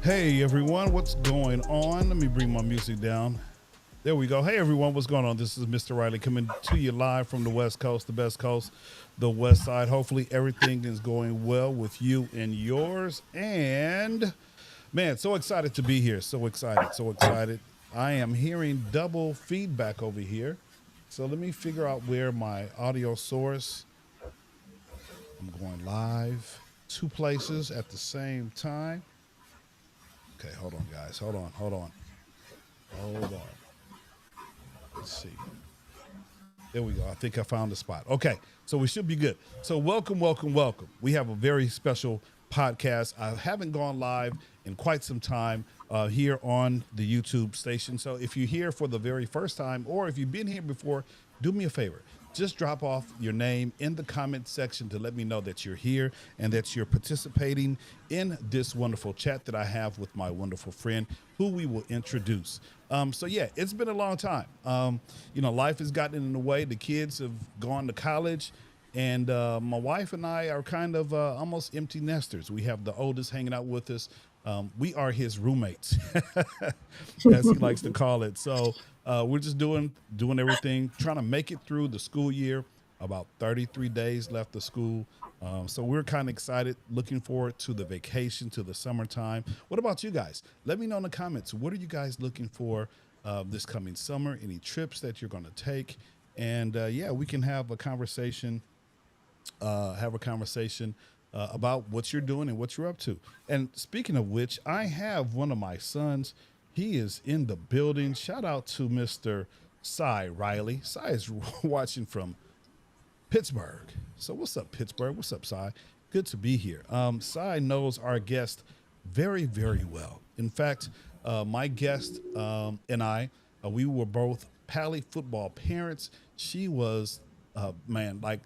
Hey everyone, what's going on? Let me bring my music down. There we go. Hey everyone, what's going on? This is Mr. Riley coming to you live from the West Coast, the best coast, the West Side. Hopefully everything is going well with you and yours. And man, so excited to be here. So excited, so excited. I am hearing double feedback over here. So let me figure out where my audio source. I'm going live two places at the same time. Okay, hold on, guys. Hold on. Let's see. There we go. I think I found the spot. Okay, so we should be good. So welcome, welcome, welcome. We have a very special podcast. I haven't gone live in quite some time here on the YouTube station. So if you're here for the very first time, or if you've been here before, do me a favor. Just drop off your name in the comment section to let me know that you're here and that you're participating in this wonderful chat that I have with my wonderful friend who we will introduce. So yeah, it's been a long time. Life has gotten in the way. The kids have gone to college, and my wife and I are kind of almost empty nesters. We have the oldest hanging out with us. We are his roommates, as he likes to call it. So we're just doing everything, trying to make it through the school year. About 33 days left of school. So we're kind of excited, looking forward to the vacation, to the summertime. What about you guys? Let me know in the comments. What are you guys looking for this coming summer? Any trips that you're going to take? And yeah, we can have a conversation about what you're doing and what you're up to. And speaking of which, I have one of my sons. He is in the building. Shout out to Mr. Cy Riley. Cy is watching from Pittsburgh. So what's up, Pittsburgh? What's up, Cy? Good to be here. Cy knows our guest very, very well. In fact, my guest and I, we were both Pally football parents. She was, like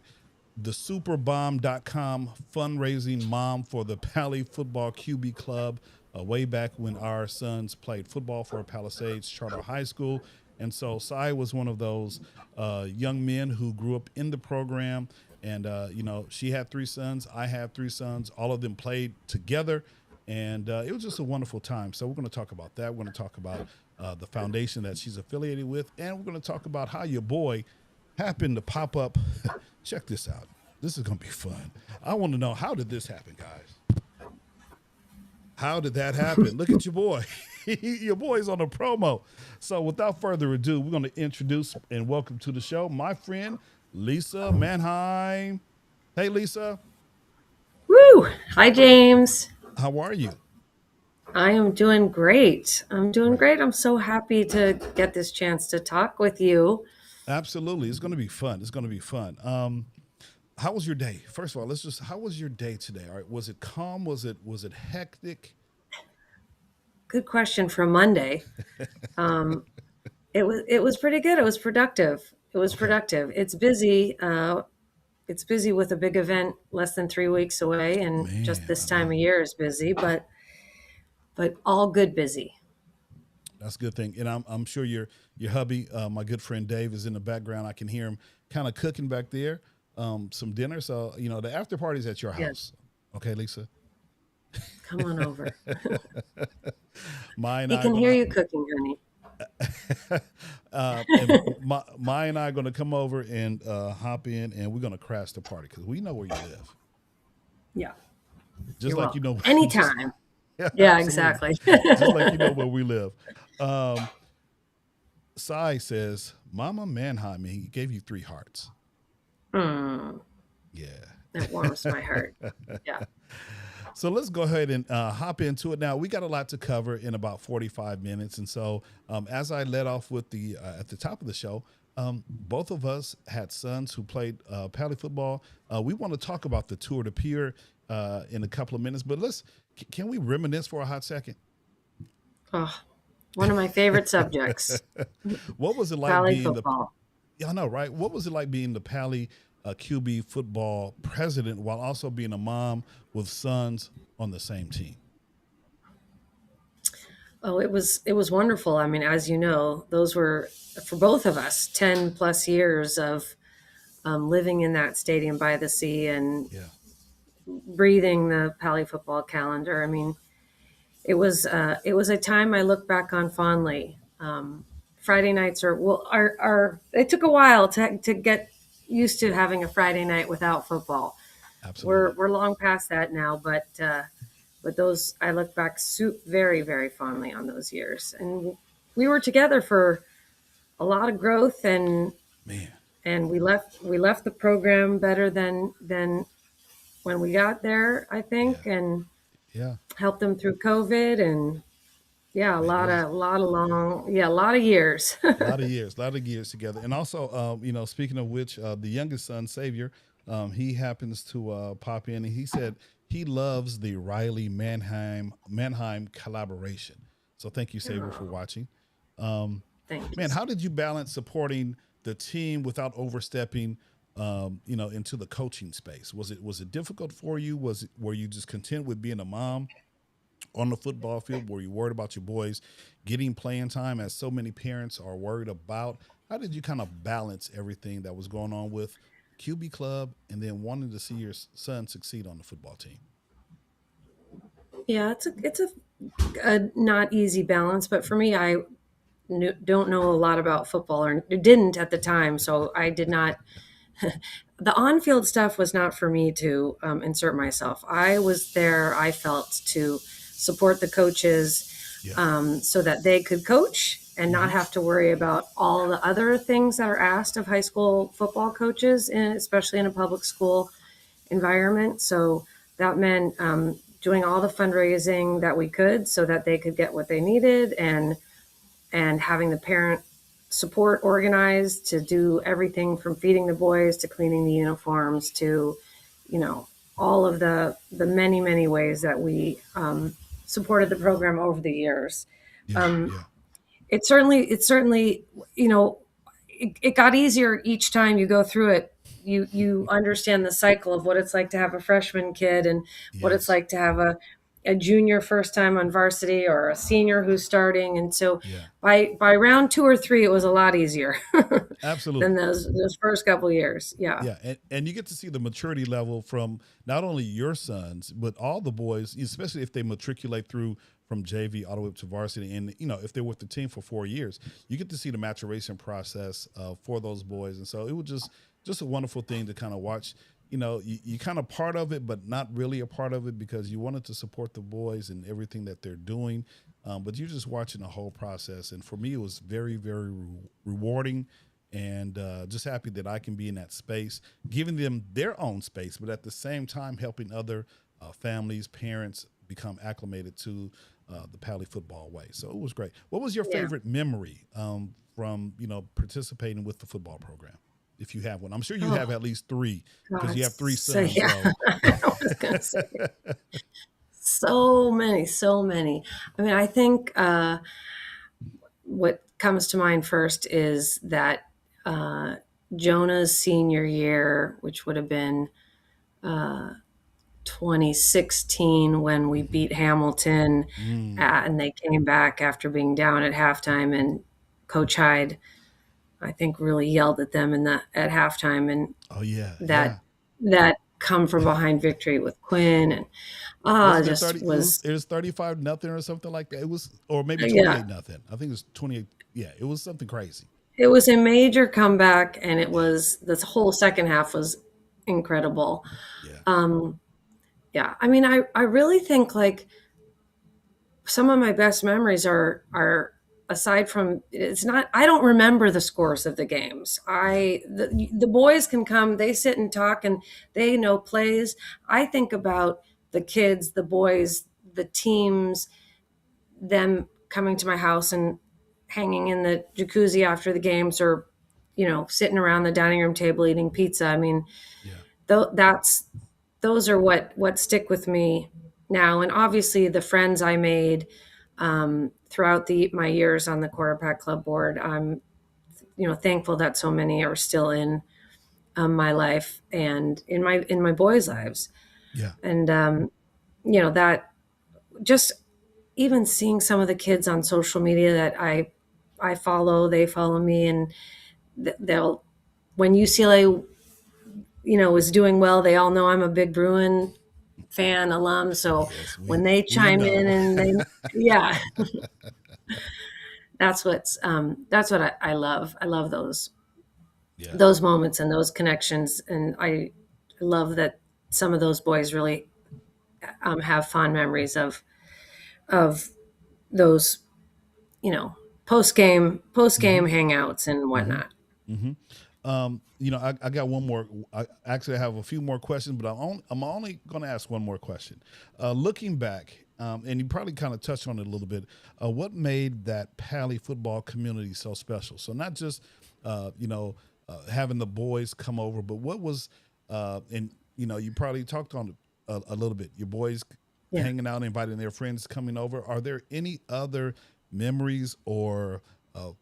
the superbomb.com fundraising mom for the Pally Football QB Club way back when our sons played football for Palisades Charter High School. And so Cy was one of those young men who grew up in the program. And, she had three sons. I had three sons. All of them played together. And it was just a wonderful time. So we're going to talk about that. We're going to talk about the foundation that she's affiliated with. And we're going to talk about how your boy happened to pop up. Check this out. This is going to be fun. I want to know, how did this happen, guys? How did that happen? Look at your boy. Your boy's on a promo. So without further ado, we're going to introduce and welcome to the show my friend, Lisa Manheim. Hey, Lisa. Woo! Hi, James. How are you? I am doing great. I'm so happy to get this chance to talk with you. Absolutely. It's going to be fun. How was your day? First of all, how was your day today? All right. Was it calm? Was it hectic? Good question for Monday. Um, it was pretty good. It was productive. Okay. It's busy. It's busy with a big event less than 3 weeks away, and just Man, this I time know. of year is busy, but all good busy. That's a good thing. And I'm sure your hubby, my good friend Dave, is in the background. I can hear him kind of cooking back there, some dinner. So, the after party's at your Yes, house. Okay, Lisa? come on over. My and He I are can hear gonna you cooking, honey. and my and I are gonna come over and hop in, and we're gonna crash the party because we know where you live. Yeah, Just you're like welcome. just Anytime. yeah, Yeah, absolutely. exactly. Just like where we live. Um, Sai says, Mama Manheim, he gave you three hearts. Mm, Yeah. that warms my heart. Yeah. So let's go ahead and hop into it now. We got a lot to cover in about 45 minutes. And so as I led off with the at the top of the show, both of us had sons who played Pally football. We want to talk about the Tour de Pier in a couple of minutes, but can we reminisce for a hot second? Oh, one of my favorite subjects, What was it like Valley being the football. Yeah, I know, right? What was it like being the Pally QB football president while also being a mom with sons on the same team? Oh, it was wonderful. I mean, as you know, those were for both of us 10 plus years of living in that stadium by the sea and Yeah. breathing the Pally football calendar. I mean, it was a time I look back on fondly. Friday nights are it took a while to get used to having a Friday night without football. Absolutely. We're long past that now, but those I look back very very fondly on those years, and we were together for a lot of growth, Man. and we left the program better than when we got there, I Yeah. think, and Yeah. helped them through COVID, and yeah, Man, it was a lot of long, yeah, a lot of years. a lot of years together. And also, speaking of which, the youngest son, Savior, he happens to pop in, and he said he loves the Riley Manheim collaboration. So thank you, Savior, for Oh, watching. Um, thank you. Man, how did you balance supporting the team without overstepping, into the coaching space? Was it difficult for you? Were you just content with being a mom on the football field? Were you worried about your boys getting playing time, as so many parents are worried about? How did you kind of balance everything that was going on with QB Club and then wanting to see your son succeed on the football team? Yeah, a not easy balance, but for me, I don't know a lot about football, or didn't at the time, so I did not. The on-field stuff was not for me to insert myself. I was there, I felt, to support the coaches, Yeah. so that they could coach and Hmm. not have to worry about all the other things that are asked of high school football coaches, especially in a public school environment. So that meant doing all the fundraising that we could so that they could get what they needed, and having the parent support organized to do everything from feeding the boys to cleaning the uniforms to, you know, all of the many ways that we supported the program over the years. Yeah. Um, Yeah. it certainly, you know, it got easier each time you go through it. You understand the cycle of what it's like to have a freshman kid, and what it's Yes. like to have a junior first time on varsity, or a senior who's starting. And so Yeah. by round two or three, it was a lot easier than Absolutely. those first couple years. Yeah. Yeah, and you get to see the maturity level from not only your sons, but all the boys, especially if they matriculate through from JV all the way up to varsity. And, if they're with the team for 4 years, you get to see the maturation process for those boys. And so it was just a wonderful thing to kind of watch. You kind of part of it, but not really a part of it, because you wanted to support the boys and everything that they're doing. But you're just watching the whole process. And for me, it was very, very rewarding, and just happy that I can be in that space, giving them their own space, but at the same time helping other families, parents become acclimated to the Pally football way. So it was great. What was your Yeah. favorite memory from participating with the football program, if you have one? I'm sure you have Oh at least three, because God. you have three So sons. yeah, So I was gonna say so many, so many. I mean, I think what comes to mind first is that uh, Jonah's senior year, which would have been uh, 2016, when we mhm. beat Hamilton, Mm. and they came back after being down at halftime, and Coach Hyde, I think, really yelled at them at halftime, and Oh yeah, that yeah. that come from behind victory with Quinn, and Wasn't it just 30? was, It was 35-0 or something like that. It was, or maybe yeah, 28-0. I think it was 28. Yeah, it was something crazy. it was a major comeback, and it Yeah, was this whole second half was incredible. yeah. Um, yeah, I mean, I really think, like, some of my best memories are aside from, it's not, I don't remember the scores of the games. Yeah. The boys can come, they sit and talk, and they know plays. I think about the kids, the boys, the teams, them coming to my house and hanging in the jacuzzi after the games, or sitting around the dining room table eating pizza. I mean, Yeah. that's those are what stick with me now. And obviously the friends I made throughout my years on the quarterback club board, I'm thankful that so many are still in my life and in my boys' lives. Yeah. And that, just even seeing some of the kids on social media that I follow, they follow me, and they'll, when UCLA, is doing well, they all know I'm a big Bruin fan alum. So Yes, when they we chime in know. and they, yeah, that's what I love. I love Yeah. those moments and those connections. And I love that some of those boys really have fond memories of those, you know, post game Mm-hmm. hangouts and Mm-hmm. whatnot. Mm-hmm. I got one more. I actually have a few more questions, but I'm only going to ask one more question. Looking back, and you probably kind of touched on it a little bit. What made that Pally football community so special? So not just, having the boys come over, but what was, and you probably talked on it a little bit. Your boys Yeah. hanging out, inviting their friends coming over. Are there any other memories or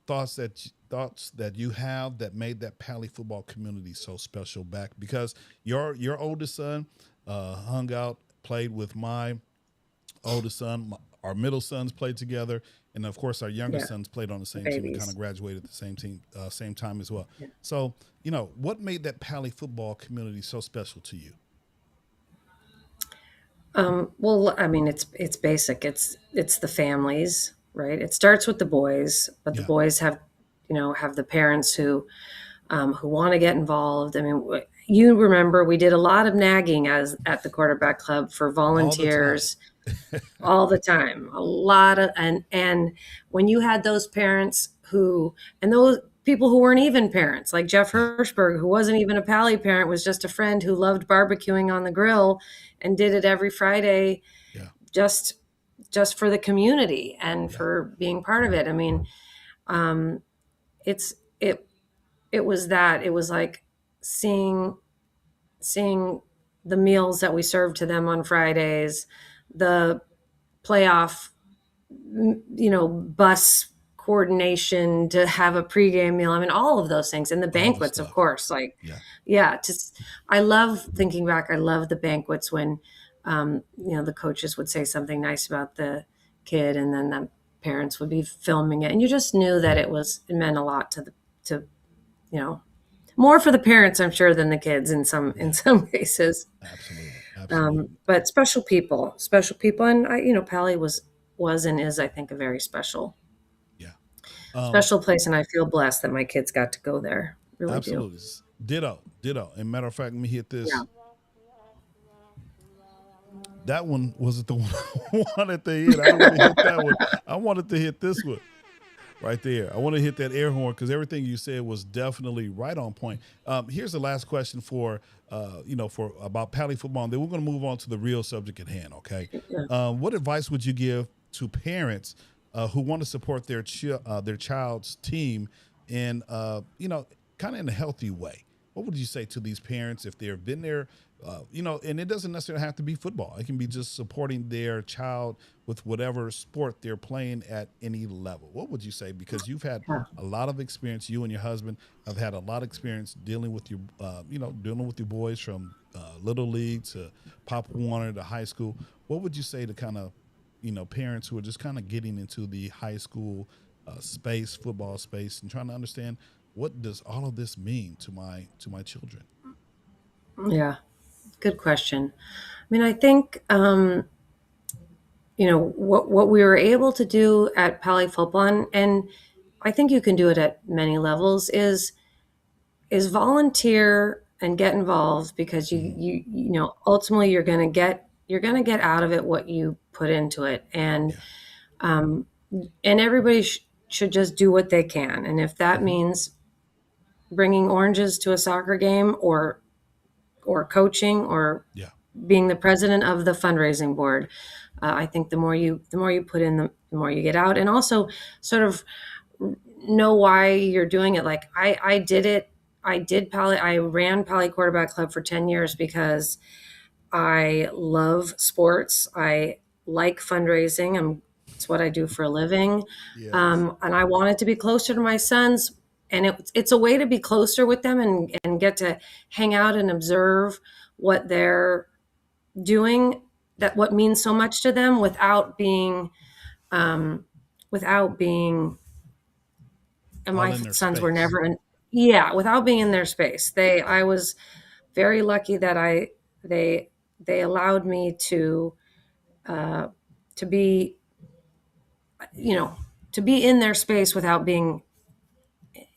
thoughts that you have that made that Pally football community so special back? Because your oldest son hung out, played with my oldest son. Our middle sons played together, and of course, our younger Yeah. sons played on the The same team and kind of babies. graduated at the same team, same time as well. Yeah. So, what made that Pally football community so special to you? Well, I mean, it's basic. It's the families, right? It starts with the boys, but the Yeah, boys have the parents who want to get involved. I mean, you remember we did a lot of nagging as at the quarterback club for all the time. volunteers all the time. A lot of and when you had those parents who and those people who weren't even parents, like Jeff Yeah, Hirshberg, who wasn't even a Pally parent, was just a friend who loved barbecuing on the grill and did it every Friday yeah, just just for the community and yeah. for being part of it. I mean, um, it's it it was that it was like seeing seeing the meals that we served to them on Fridays, the playoff, bus coordination to have a pregame meal. I mean, all of those things and the All the banquets, of stuff. course. Like, Yeah, yeah, just I love thinking back. I love the banquets when, the coaches would say something nice about the kid, and then the parents would be filming it, and you just knew that it meant a lot to you know more for the parents, I'm sure, than the kids in some in yeah. some cases. Absolutely, absolutely. But special people, and Pally was and is, I think, a very Yeah. special place, and I feel blessed that my kids got to go there. Really do. Absolutely. Ditto, ditto. And matter of fact, let me hit Yeah. this. That one wasn't the one I wanted to hit. I didn't want to hit that one. I wanted to hit this one right there. I want to hit that air horn because everything you said was definitely right on point. Here's the last question for about Pally football, and then we're going to move on to the real subject at hand. Okay, Yeah. what advice would you give to parents who want to support their child's team in kind of in a healthy way? What would you say to these parents if they've been there? And it doesn't necessarily have to be football. It can be just supporting their child with whatever sport they're playing at any level. What would you say? Because you've had Yeah. a lot of experience. You and your husband have had a lot of experience dealing with dealing with your boys from little league to Pop Warner to high school. What would you say to kind of, parents who are just kind of getting into the high school space, football space, and trying to understand what does all of this mean to my children? Yeah. Good question. I mean, I think what we were able to do at Pally Football, and I think you can do it at many levels, is volunteer and get involved because Hmm. ultimately you're gonna get out of it what you put into it, Yeah. um, and everybody should just do what they can, and if that Hmm. means bringing oranges to a soccer game or coaching or Yeah. being the president of the fundraising board, I think the more you put in, the more you get out, and also sort of know why you're doing it. Like I did it. I ran Pally Quarterback Club for 10 years because I love sports. I like fundraising. It's what I do for a living. Yes. And I wanted to be closer to my sons. And it's a way to be closer with them and get to hang out and observe what they're doing, Yeah. that what means so much to them um, without being, and All my in their sons were space. never in, yeah, without being in Yeah. their space. Yeah. I was very lucky that they they allowed me uh, to be, you know, to be in their space without being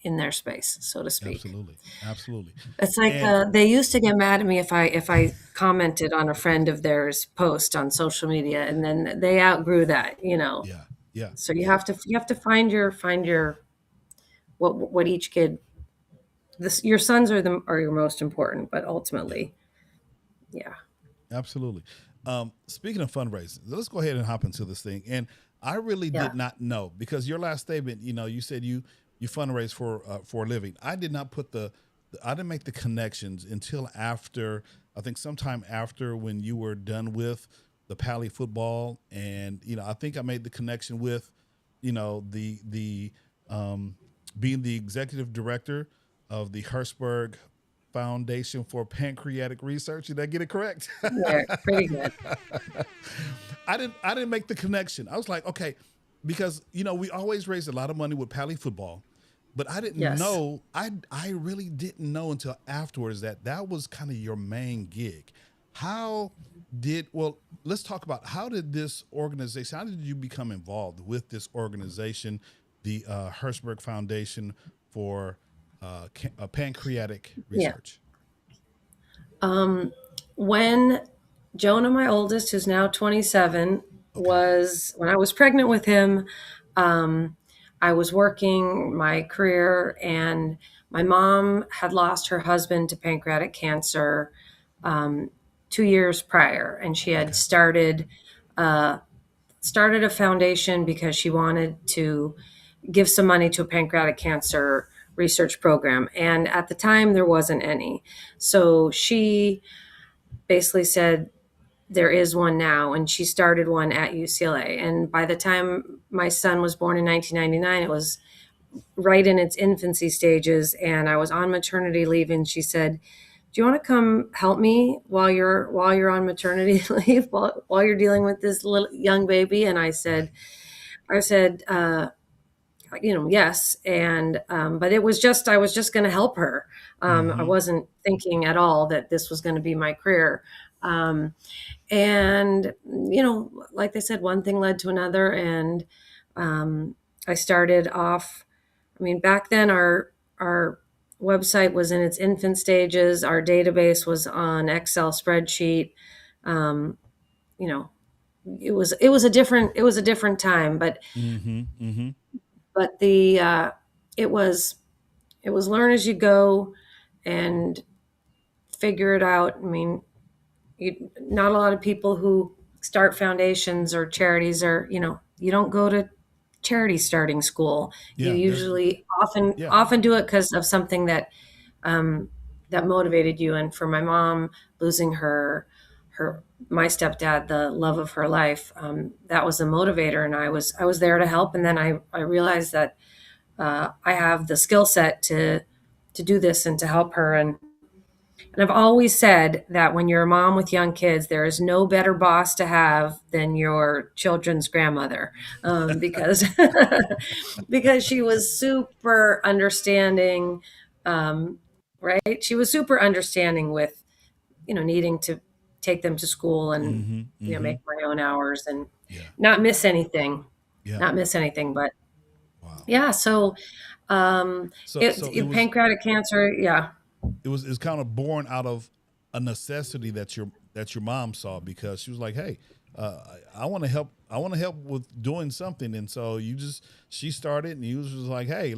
in their space, so to speak. Absolutely. Absolutely. It's like And they used to get mad at me if I commented on a friend of theirs post on social media, and then they outgrew that, you know. yeah, yeah, So yeah, you have to find your what each kid. This your sons are your most important, but yeah. ultimately, yeah, Absolutely. Speaking of fundraising, let's go ahead and hop into this thing. And I really yeah, did not know, because your last statement, you said you fundraise for a living. I did not put I didn't make the connections until after, I think sometime after, when you were done with the Pally football, and I think I made the connection with, the being the executive director of the Hirshberg Foundation for Pancreatic Research. Did I get it correct? yeah, pretty good. I didn't make the connection. I was like, okay, because we always raised a lot of money with Pally football, but I didn't Yes, know. I really didn't know until afterwards that that was kind of your main gig. How well, let's talk about, how did this organization, how did you become involved with this organization, the Hirshberg Foundation for Pancreatic yeah. Research? When Jonah, my oldest, who's now 27, Okay. was when I was pregnant with him, um, I was working my career, and my mom had lost her husband to pancreatic cancer um, 2 years prior, and she had Okay. uh, started a foundation because she wanted to give some money to a pancreatic cancer research program, and at the time there wasn't any. So she basically said, there is one now, and she started one at UCLA. And by the time my son was born in 1999, it was right in its infancy stages, and I was on maternity leave. And she said, "Do you want to come help me while you're on maternity leave, while you're dealing with this little young baby?" And Right. I said, yes. And but it was just I was just going to help her. I Mm-hmm. wasn't thinking at all that this was going to be my career. And like I said, one thing led to another, and I started off. I mean, back then our website was in its infant stages. Our database was on Excel spreadsheet. um, you know it was a different time, Mm-hmm. Mm-hmm. but the it was it was learn as you go and figure it out. I mean, not a lot of people who start foundations or charities, or you don't go to charity starting school. You Yeah. There's. usually Yeah. often do it because of something um, that motivated you. And for my mom, losing her my stepdad, the love of her life, that was a motivator, and I was there to help. And then I realized that I have the skill set to do this and to help her. And I've always said that when you're a mom with young kids, there is no better boss to have than your children's grandmother, because because she was super understanding, um, right? She was super understanding with needing to take them to school and Mm-hmm. Mm-hmm. make my own hours and Yeah. not miss anything, Yeah. not miss anything. But Wow. yeah, so So it was pancreatic cancer, yeah, it's kind of born out of a necessity that your mom saw, because she was like, hey, I want to help. I want to help with doing something. And so she started, and he was just like, hey,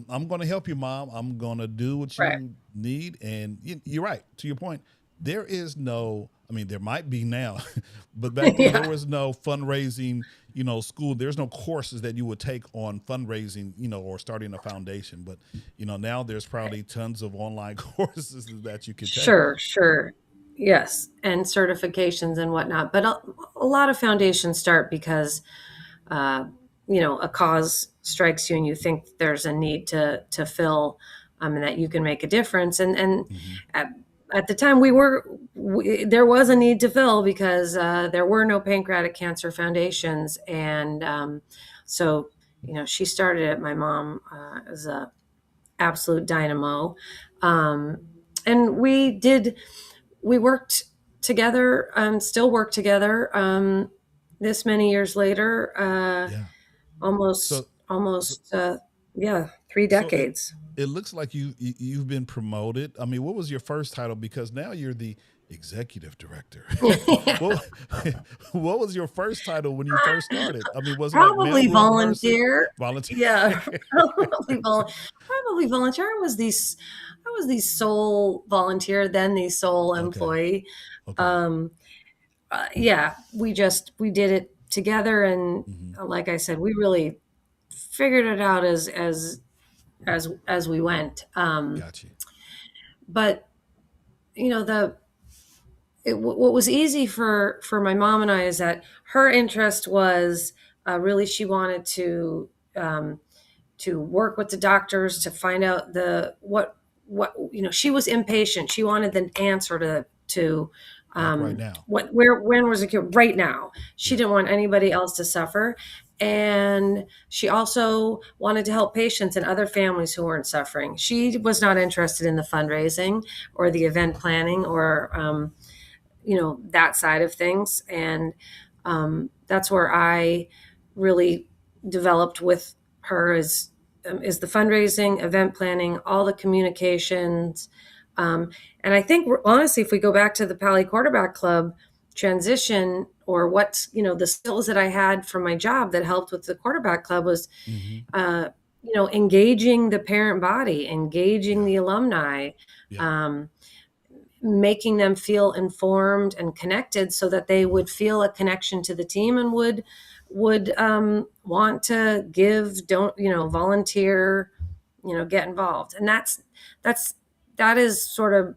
I'm going to help you, mom. I'm going to do what right, you need. And you're right, to your point. There is no, I mean, there might be now, but back then there yeah. was no fundraising, school. There's no courses that you would take on fundraising, or starting a foundation. But, now there's probably tons of online courses that you could take. Sure, sure. Yes, and certifications and whatnot. But a lot of foundations start because uh, a cause strikes you and you think there's a need to fill, and that you can make a difference. And Hmm. at, at the time there was a need to fill because there were no pancreatic cancer foundations, and so she started it. My mom as a absolute dynamo. Um, and we worked. together, still work together. This many years later, Yeah. almost, So so almost, yeah, three so decades. it looks like you've been promoted. I mean, what was your first title? Because now you're the executive director. what what was your first title when you first started? I mean, was it like Probably mailroom person, volunteer. volunteer? Yeah, probably volunteer. I was the sole volunteer, then the sole Okay. employee. Okay. Um, yeah, we did it together, and Hmm. like I said, we really figured it out as we went. Got you. But you know, what was easy for my mom and I is that her interest was, really, she wanted um, to work with the doctors to find out what she was impatient. She wanted the answer to Like right now. what where when was it cure right now. She Yeah. didn't want anybody else to suffer, and she also wanted to help patients and other families who weren't suffering. She was not interested in the fundraising or the event planning or that side of things. And that's where I really developed with her is the fundraising, event planning, all the communications. And I think honestly, if we go back to the Pally Quarterback Club transition, or what, the skills that I had from my job that helped with the quarterback club was, Hmm. uh, engaging the parent body, engaging Yeah. the alumni, Yeah. um, making them feel informed and connected so that they would feel a connection to the team and would want to give, don't volunteer, get involved. And that's that is sort of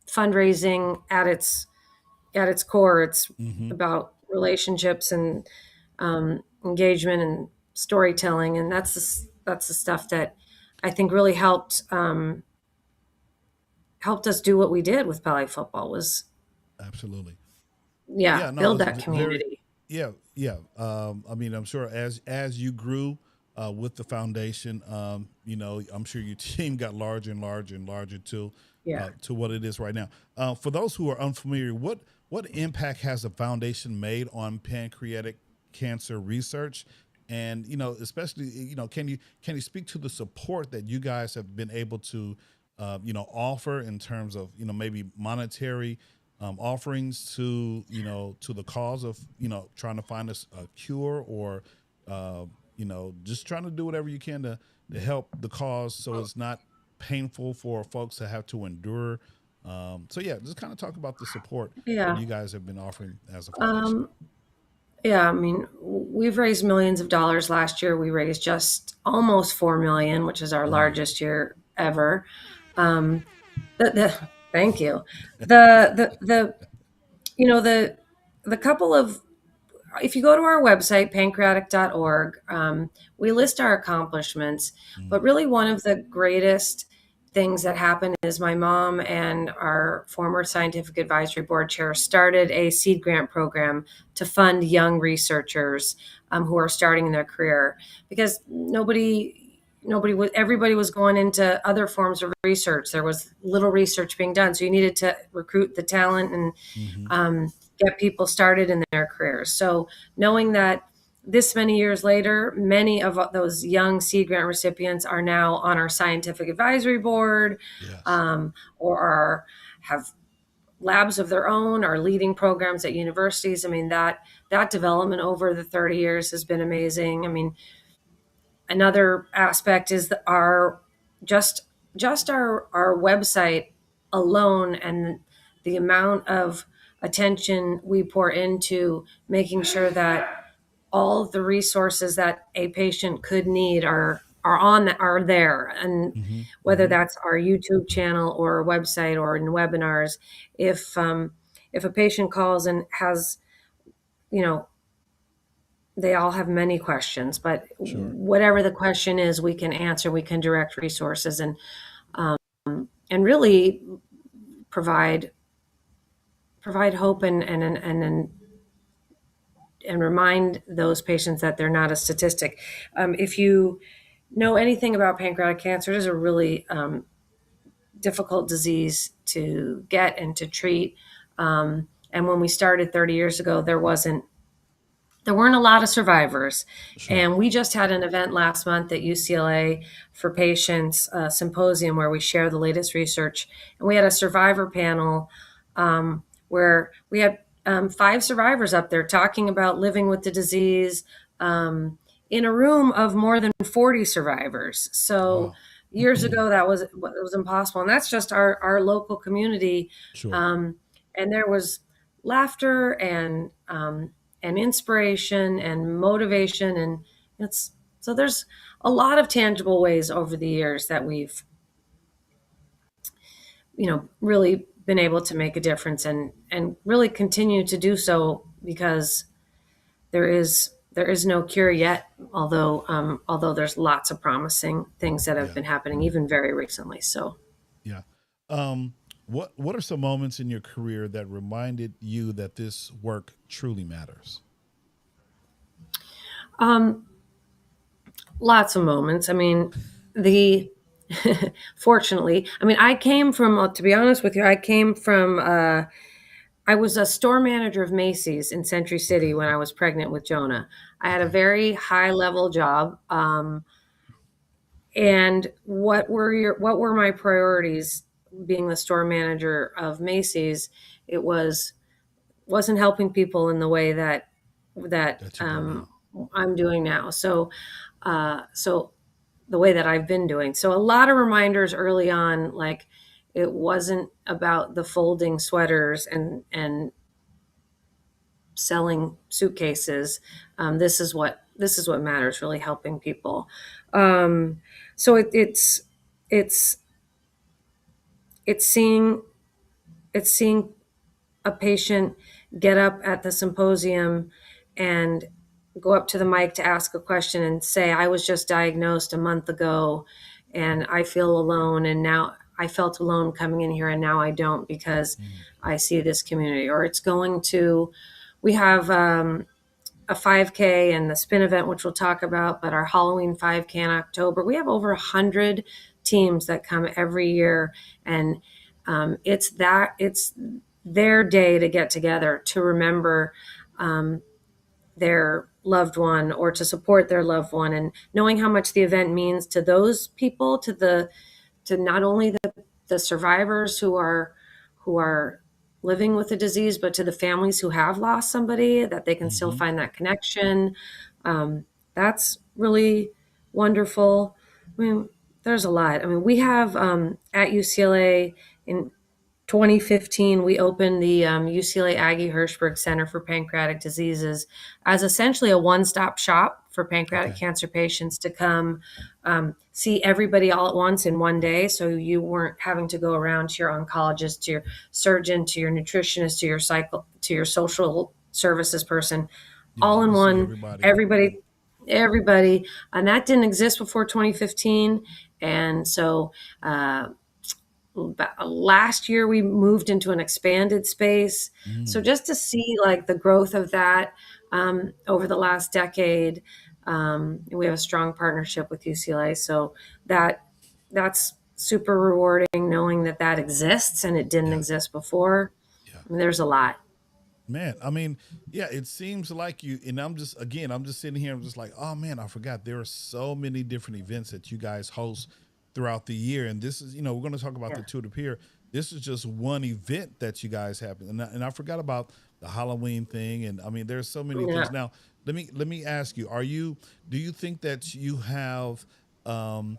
fundraising at its core. It's Hmm. about relationships and engagement and storytelling, and that's the stuff that I think really helped us do what we did with Pally football was, Absolutely. yeah, Yeah, no, build it's that very, community. yeah, yeah. I mean, I'm sure as you grew with the foundation, I'm sure your team got larger and larger and larger Yeah. to what it is right now. For those who are unfamiliar, what impact has the foundation made on pancreatic cancer research? And especially, can you speak to the support that you guys have been able to offer in terms of maybe monetary offerings to the cause of trying to find a cure, or just trying to do whatever you can to help the cause so it's not painful for folks to have to endure. So yeah, just kind of talk about the support that Yeah. you guys have been offering as a foundation. Um, yeah, I mean, we've raised millions of dollars. Last year, we raised just almost 4 million, which is our Mm. largest year ever. Um, thank you. The the couple of If you go to our website, pancreatic.org, we list our accomplishments. But Mm. really, one of the greatest things that happened is my mom and our former scientific advisory board chair started a seed grant program to fund young researchers who are starting their career, because everybody was going into other forms of research. There was little research being done, so you needed to recruit the talent and Mm-hmm. get people started in their careers. So knowing that this many years later, many of those young seed grant recipients are now on our scientific advisory board, Yes. or have labs of their own, are leading programs at universities. I mean, that development over the 30 years has been amazing. I mean, another aspect is our just our website alone, and the amount of attention we pour into making sure that all of the resources that a patient could need are there. And Mm-hmm. whether Mm-hmm. that's our YouTube channel or a website or in webinars, if a patient calls and has, you know they all have many questions, but Sure. whatever the question is, we can answer, we can direct resources, and really provide hope, and remind those patients that they're not a statistic. If you know anything about pancreatic cancer, it is a really difficult disease to get and to treat. And when we started 30 years ago, there weren't a lot of survivors. Sure. And we just had an event last month at UCLA for patients, a symposium where we share the latest research. And we had a survivor panel where we had 5 survivors up there talking about living with the disease in a room of more than 40 survivors. So Wow. years ago, it was impossible. And that's just our local community. Sure. Um, and there was laughter and inspiration and motivation, and it's so there's a lot of tangible ways over the years that we've really been able to make a difference, and really continue to do so, because there is no cure yet, although there's lots of promising things that have Yeah. been happening even very recently. So Yeah. Um, what are some moments in your career that reminded you that this work truly matters? um, lots of moments. I mean, the fortunately, I mean, I came from, to be honest with you, I was a store manager of Macy's in Century City Okay. when I was pregnant with Jonah. I had a Okay. very high level job. And what were my priorities being the store manager of Macy's? It wasn't helping people in the way that That you do now. I'm doing now. So the way that I've been doing. So a lot of reminders early on, like it wasn't about the folding sweaters and selling suitcases. This is what matters, really helping people. So it's it's seeing it's seeing a patient get up at the symposium and go up to the mic to ask a question and say, I was just diagnosed a month ago and I feel alone. And now I felt alone coming in here and now I don't, because Mm. I see this community. Or we have a 5K and the spin event, which we'll talk about, but our Halloween 5K in October. We have over 100 teams that come every year. And it's their day to get together to remember um, their loved one or to support their loved one, and knowing how much the event means to those people, to not only the survivors who are living with the disease, but to the families who have lost somebody, that they can still Hmm. find that connection. That's really wonderful. I mean, there's a lot. I mean, we have at UCLA in 2015, we opened the UCLA Aggie Hirshberg Center for Pancreatic Diseases as essentially a one-stop shop for pancreatic Okay. cancer patients to come see everybody all at once in one day. So you weren't having to go around to your oncologist, to your surgeon, to your nutritionist, to your social services person, Yeah. all You in can see one. everybody. Everybody, and that didn't exist before 2015. And so last year we moved into an expanded space. So Mm. just to see like the growth of that over the last decade, we have a strong partnership with UCLA. So that's super rewarding, knowing that exists and it didn't Yeah. exist before. Yeah. I mean, there's a lot. Man, I mean, yeah, it seems like you, and I'm just sitting here, I'm just like, oh man, I forgot there are so many different events that you guys host throughout the year. And this is, we're going to talk about Yeah. the Tour de Pier. This is just one event that you guys have. And I forgot about the Halloween thing. And I mean, there's so many Yeah. things. Now, let me ask you, do you think that you have um,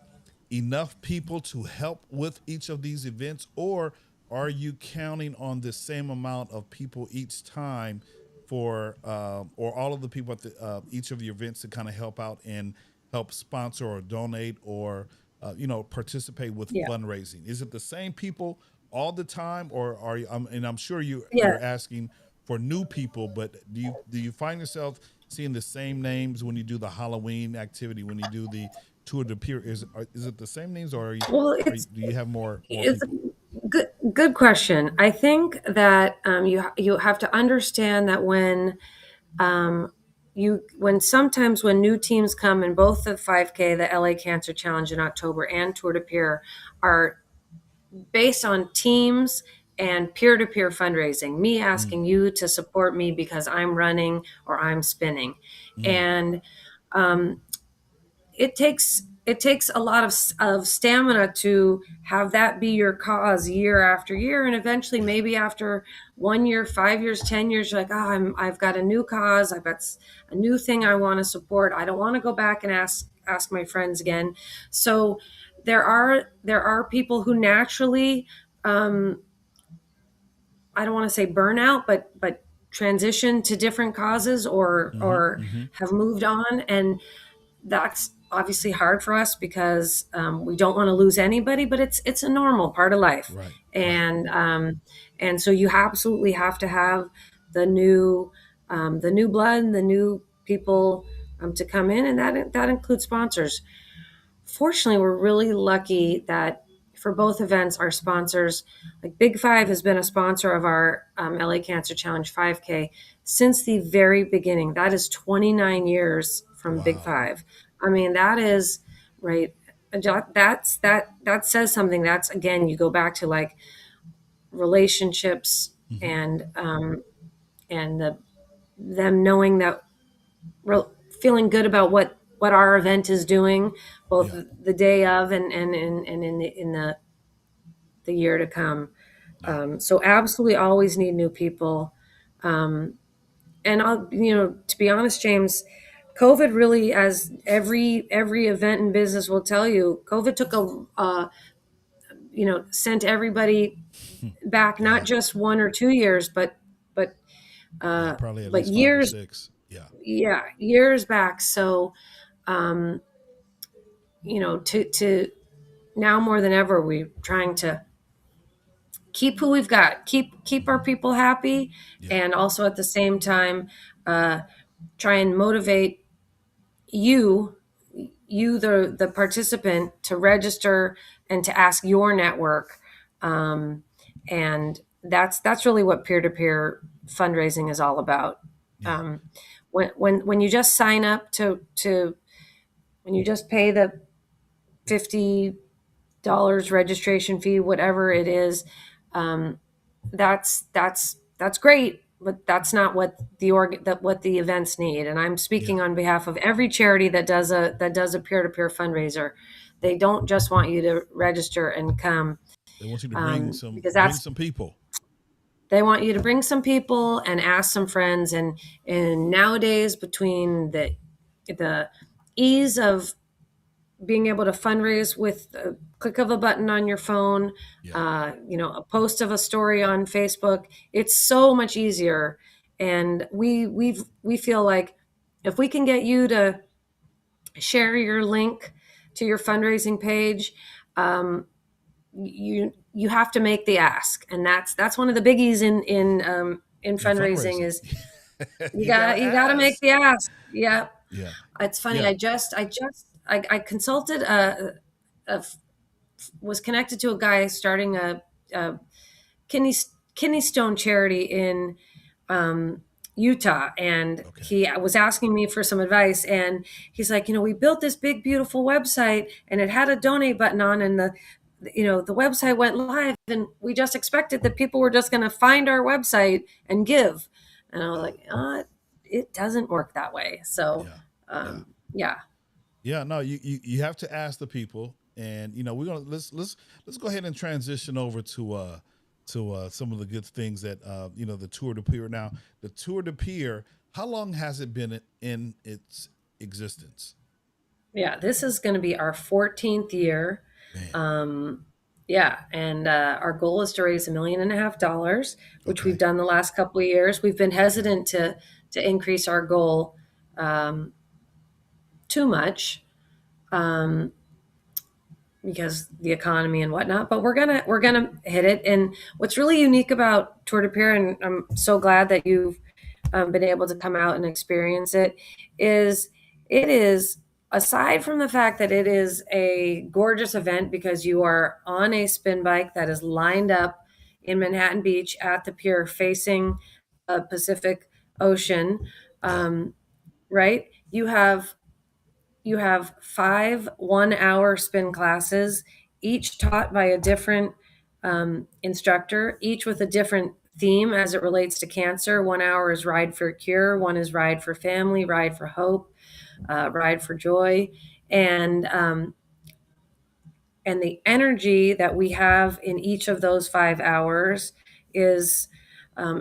enough people to help with each of these events, or are you counting on the same amount of people each time for or all of the people at each of your events to kind of help out and help sponsor or donate or participate with Yeah. fundraising? Is it the same people all the time, or are you? And I'm sure Yeah. you're asking for new people, but do you find yourself seeing the same names when you do the Halloween activity, when you do the Tour de Pier? Is it the same names, or Well, do you have more it's people? good question. I think that you have to understand that um, when sometimes when new teams come, in both the 5K, the LA Cancer Challenge in October, and Tour de Pier are based on teams and peer-to-peer fundraising, me Mm, asking you to support me because I'm running or I'm spinning. mm, And um, it takes a lot of stamina to have that be your cause year after year, and eventually yeah. maybe after 1 year, 5 years, 10 years, you're like, oh, I've got a new cause, I've got a new thing I want to support, I don't want to go back and ask my friends again. So there are people who naturally, um, I don't want to say burnout, but transition to different causes, Mm-hmm. or Mm-hmm. have moved on, and that's obviously hard for us because we don't want to lose anybody, but it's a normal part of life. Right. Right. And so you absolutely have to have the new the new blood, the new people to come in, and that includes sponsors. Fortunately, we're really lucky that for both events, our sponsors, like Big Five, has been a sponsor of our LA Cancer Challenge 5K since the very beginning. That is 29 years from Big Wow. Five. I mean, that is right. That says something. That's, again, you go back to like relationships, Mm-hmm. and them knowing that, feeling good about what our event is doing, both Yeah. the day of, and in the year to come. Yeah. So absolutely always need new people. Um, and to be honest, James, COVID really, as every event in business will tell you, COVID took sent everybody back, not Yeah. just 1 or 2 years, but Yeah. uh, Probably at but least five or years, six. Yeah. yeah, years back. So, um, to now more than ever, we're trying to keep who we've got, keep our Mm-hmm. people happy, Yeah. and also at the same time, uh, try and motivate you the participant, to register and to ask your network. And that's really what peer-to-peer fundraising is all about. Yeah. um, when you just sign up to when you just pay the $50 registration fee, whatever it is, um, that's great, but that's not what the events need. And I'm Yeah. speaking on behalf of every charity that does a peer-to-peer fundraiser. They don't just want you to register and come, They want you to because bring that's some people. they want you to bring some people and ask some friends. And nowadays, between the ease of being able to fundraise with a click of a button on your phone, Yeah. a post of a story on Facebook, it's so much easier. And we feel like if we can get you to share your link to your fundraising page, you have to make the ask, and that's one of the biggies in In fundraising fundraising. is you You got gotta you got to make ask. the ask. Yeah, Yeah. it's funny. Yeah. I consulted a was connected to a guy starting a kidney kidney stone charity in um, Utah, and Okay. he was asking me for some advice. And he's like, we built this big, beautiful website, and it had a donate button on, and the website went live, and we just expected that people were just going to find our website and give. And I was Oh. like, it doesn't work that way. So, Yeah. Yeah. yeah. Yeah, no, you have to ask the people, and we're gonna let's go ahead and transition over to some of the good things that the Tour de Pier. Now, the Tour de Pier, how long has it been in its existence? Yeah, this is going to be our 14th year. Man, Um, yeah, and our goal is to raise $1.5 million, which we've okay, done the last couple of years. We've been okay, hesitant to increase our goal um, too much, um, because the economy and whatnot. But we're gonna hit it. And what's really unique about Tour de Pier, and I'm so glad that you've been able to come out and experience it, is it is, aside from the fact that it is a gorgeous event because you are on a spin bike that is lined up in Manhattan Beach at the pier facing the Pacific Ocean, yeah, um, right? You have 5 1-hour spin classes, each taught by a different instructor, each with a different theme as it relates to cancer. 1 hour is Ride for a Cure, one is Ride for Family, Ride for Hope, Ride for Joy, and and the energy that we have in each of those 5 hours is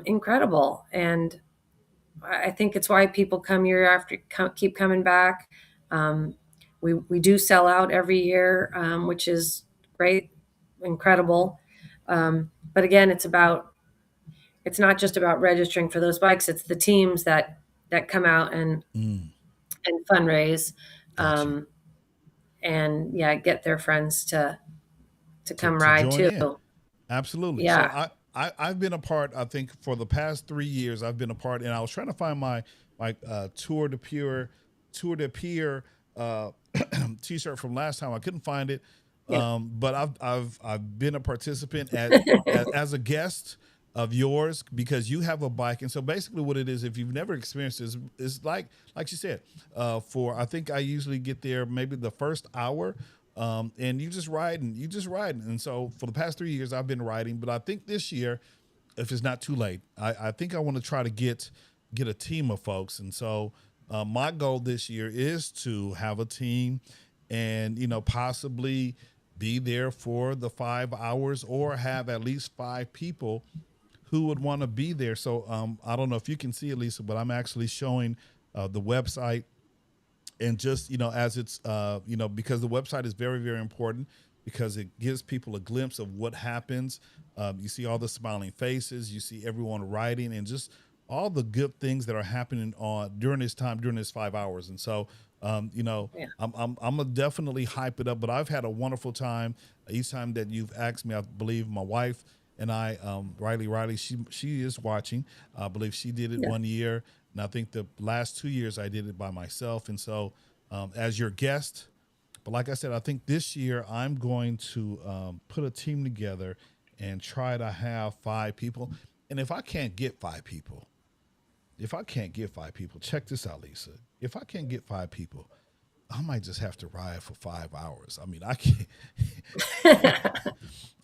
incredible. And I think it's why people come year after keep coming back. Um, we do sell out every year, which is great, incredible. But again, it's not just about registering for those bikes. It's the teams that come out Mm, and fundraise, got you. um, and yeah, get their friends to come To ride join too. in. Absolutely. So Yeah, I've been a part. I think for the past 3 years, I've been a part, and I was trying to find my Tour de Pier uh, T-shirt from last time. I couldn't find it, yeah, but I've been a participant as a guest of yours because you have a bike, and so basically what it is, if you've never experienced this, is like you said, for I think I usually get there maybe the first hour, and you just riding. And so for the past 3 years, I've been riding. But I think this year, if it's not too late, I think I want to try to get a team of folks. And so my goal this year is to have a team, and possibly be there for the 5 hours, or have at least five people who would want to be there. So I don't know if you can see it, Lisa, but I'm actually showing the website, and just as it's because the website is very, very important, because it gives people a glimpse of what happens. You see all the smiling faces, you see everyone writing, and just all the good things that are happening on during this time, during this 5 hours. And so yeah, I'm gonna definitely hype it up. But I've had a wonderful time each time that you've asked me. I believe my wife and I, Riley, she is watching. I believe she did it yeah. 1 year, and I think the last 2 years I did it by myself. And so, as your guest, but like I said, I think this year I'm going to put a team together and try to have five people. And if I can't get five people, check this out, Lisa. If I can't get five people, I might just have to ride for 5 hours. I mean, I can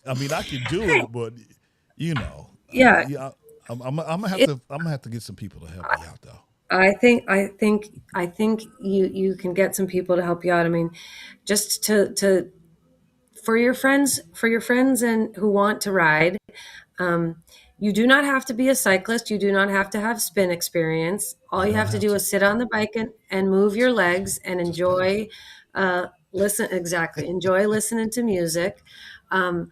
I mean, I can do it, but Yeah, yeah, I'm gonna have it, to get some people to help me out, though. I think you can get some people to help you out. I mean, just to for your friends and who want to ride. Um, you do not have to be a cyclist. You do not have to have spin experience. All I you don't have to have do to is sit on the bike and move your legs and just pedal. enjoy. Listen, exactly. Enjoy listening to music. Um,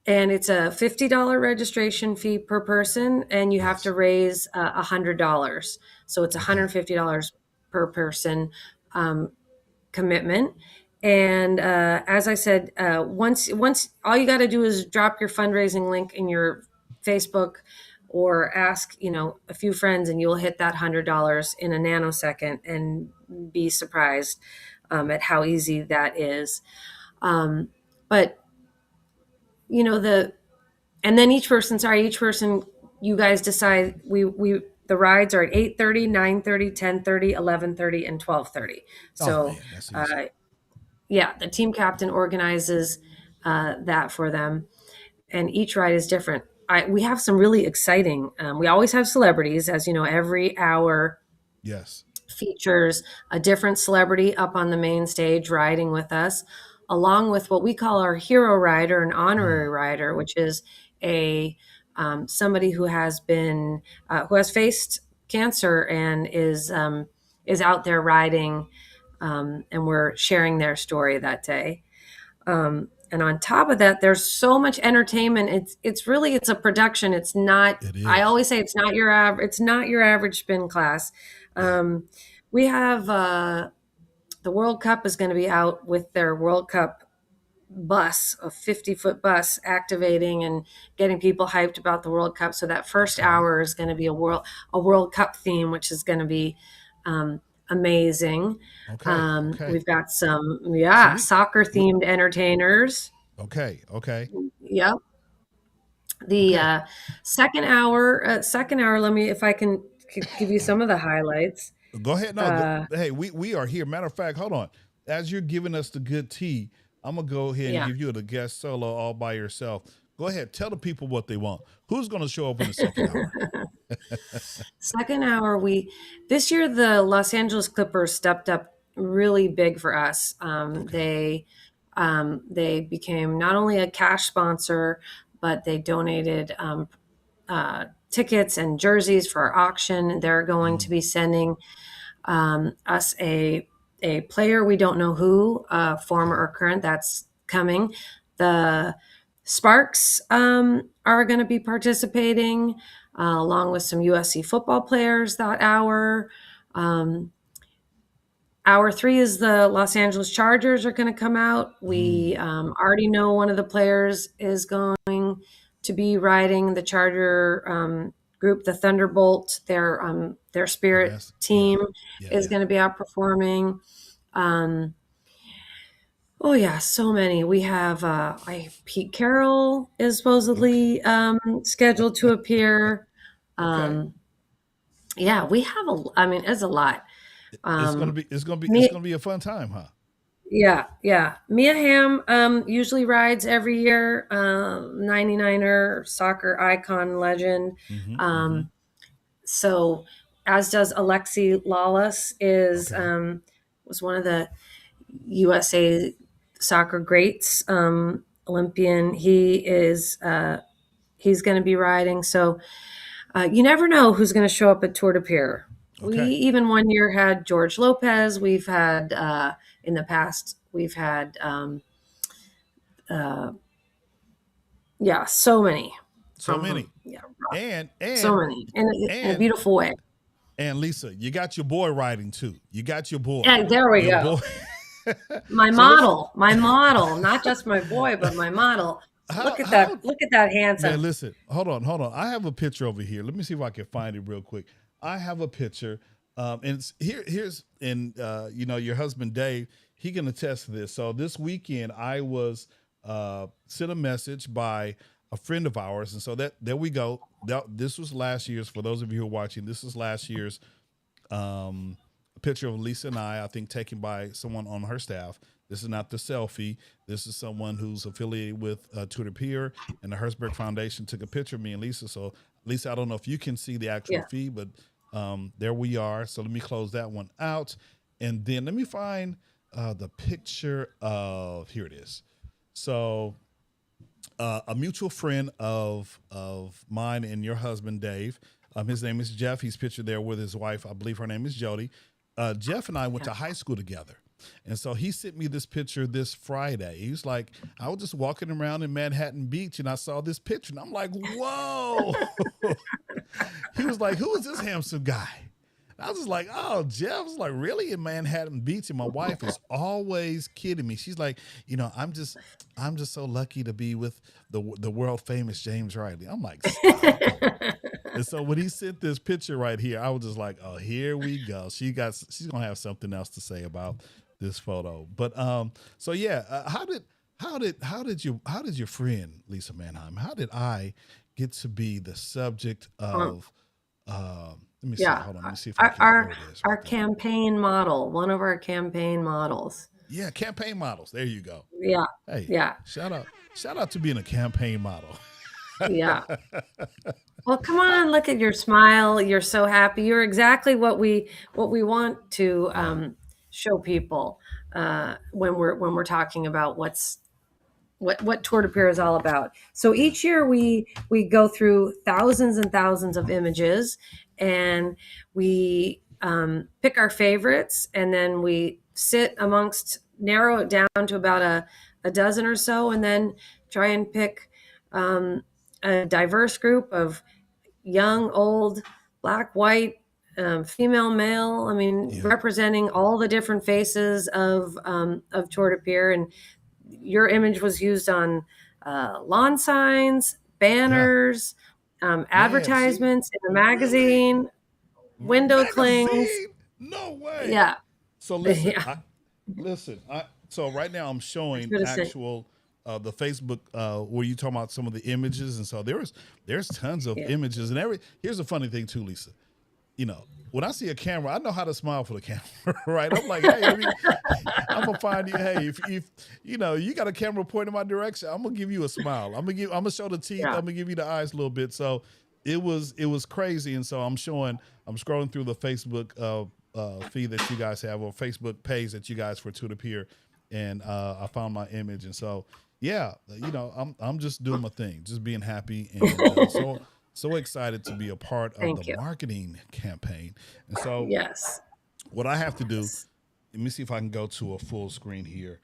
and it's a $50 registration fee per person, and you have to Yes. raise $100. So it's Okay. $150 per person. Commitment. And as I said, once all you got to do is drop your fundraising link in your Facebook, or ask a few friends, and you'll hit that $100 in a nanosecond, and be surprised at how easy that is. Um, but the and then each person, you guys decide. We The rides are at 8:30, 9:30, 10:30, 11:30, and 12:30. Oh So man, that's easy. uh, yeah, the team captain organizes that for them, and each ride is different. We have some really exciting. We always have celebrities, as you know. Every hour Yes. features a different celebrity up on the main stage riding with us, along with what we call our hero rider, an Mm, honorary rider, which is a somebody who has faced cancer and is out there riding, and we're sharing their story that day. And on top of that, there's so much entertainment. It's a production. It's not. it I is. always say it's not your average. It's not your average spin class. Yeah. Um, we have the World Cup is going to be out with their World Cup bus, a 50-foot bus, activating and getting people hyped about the World Cup. So that first Okay. hour is going to be a World Cup theme, which is going to be um, amazing. Okay. Okay. We've got some, So soccer we themed entertainers. okay. Okay. Yep. The Okay. second hour. Let me, if I can give you some of the highlights. Go ahead. No. Uh, Hey, we are here. Matter of fact, hold on. As you're giving us the good tea, I'm gonna go ahead and yeah. give you the guest solo all by yourself. Go ahead, tell the people what they want. Who's going to show up in the second hour? Second hour, we this year the Los Angeles Clippers stepped up really big for us. Okay. They became not only a cash sponsor, but they donated tickets and jerseys for our auction. They're going to Mm, be sending us a player, we don't know who, former okay. or current, that's coming. The Sparks are going to be participating, along with some USC football players that hour. Um, Hour three is the Los Angeles Chargers are going to come out. We Mm, already know one of the players is going to be riding the Charger group, the Thunderbolt. Their the Spirit best. Yeah. team Yeah. is Yeah. going to be out performing. Um, oh yeah, so many. We have Pete Carroll is Okay. supposedly scheduled to appear. Okay. Um, yeah, we have a. I mean, it's a lot. It's gonna Um, be. It's gonna be. It's me, gonna be a fun time, huh? Yeah, yeah. Mia Hamm usually rides every year. 99er soccer icon legend. Mm-hmm. Mm-hmm. Um, so as does Alexi Lawless is Okay. was one of the USA soccer greats, Olympian. He's going to be riding. So you never know who's going to show up at Tour de Pier. We Okay. even one year had George Lopez. We've had in the past we've had uh, yeah, so many So from many. yeah, And so and many in a and beautiful way. and Lisa, you got your boy riding too. You got your boy. And there we Your go. boy. So My model, not just my boy, but my model. how how Look at that man, handsome. listen, hold on. I have a picture over here. Let me see if I can find it real quick. I have a picture, and it's here's and your husband Dave. He can attest to this. So this weekend, I was sent a message by a friend of ours, and so that there we go. This was last year's. For those of you who are watching, this is last year's a picture of Lisa and I think taken by someone on her staff. This is not the selfie. This is someone who's affiliated with Tour de Pier, and the Hirshberg Foundation took a picture of me and Lisa. So, Lisa, I don't know if you can see the actual Yeah. feed, but there we are. So let me close that one out, and then let me find the picture of, here it is. So a mutual friend of mine and your husband Dave. His name is Jeff. He's pictured there with his wife. I believe her name is Jody. Jeff and I went Yeah. to high school together. And so he sent me this picture this Friday. He was like, I was just walking around in Manhattan Beach and I saw this picture. And I'm like, whoa. He was like, who is this handsome guy? I was just like, oh, Jeff. I was like, really, in Manhattan Beach? And my wife is always kidding me. She's like, I'm just so lucky to be with the world famous James Riley. I'm like, stop it. And so when he sent this picture right here, I was just like, oh, here we go. She's gonna have something else to say about this photo. But so yeah, how did your friend Lisa Manheim? How did I get to be the subject Um, of let me see. yeah. Hold on. Let me see if I can. There it is, Our right there. campaign model, one of our campaign models. Yeah, campaign models. There you go. Yeah. Hey, Yeah. shout out to being a campaign model. Yeah. Well, come on, look at your smile. You're so happy. You're exactly what we want to Yeah, show people when we're talking about what Tour de Pier is all about. So yeah, each year we go through thousands and thousands of images, and we pick our favorites, and then we narrow it down to about a dozen or so, and then try and pick a diverse group of young, old, black, white, female, male. I mean, yeah, representing all the different faces of Tour de Pier. And your image was used on lawn signs, yeah. banners, Man, see, advertisements in the really? magazine, window clings. Magazine? No way. Yeah, So listen, yeah. so right now I'm I showing should have sent. actual the Facebook where you talking about some of the images, and so there's tons of Yeah, images and here's the funny thing too, Lisa. You know, when I see a camera, I know how to smile for the camera, right? I'm like, hey, let me, I'm gonna find you. Hey, if you know you got a camera pointing my direction, I'm gonna give you a smile. I'm gonna show the teeth. Yeah. I'm gonna give you the eyes a little bit. So it was crazy, and so I'm scrolling through the Facebook feed that you guys have, or Facebook page that you guys for Tour de Pier, and I found my image, and so yeah, I'm just doing my thing, just being happy, and so excited to be a part of the Thank you. marketing campaign. And so Yes. what I have to do, Yes. let me see if I can go to a full screen here.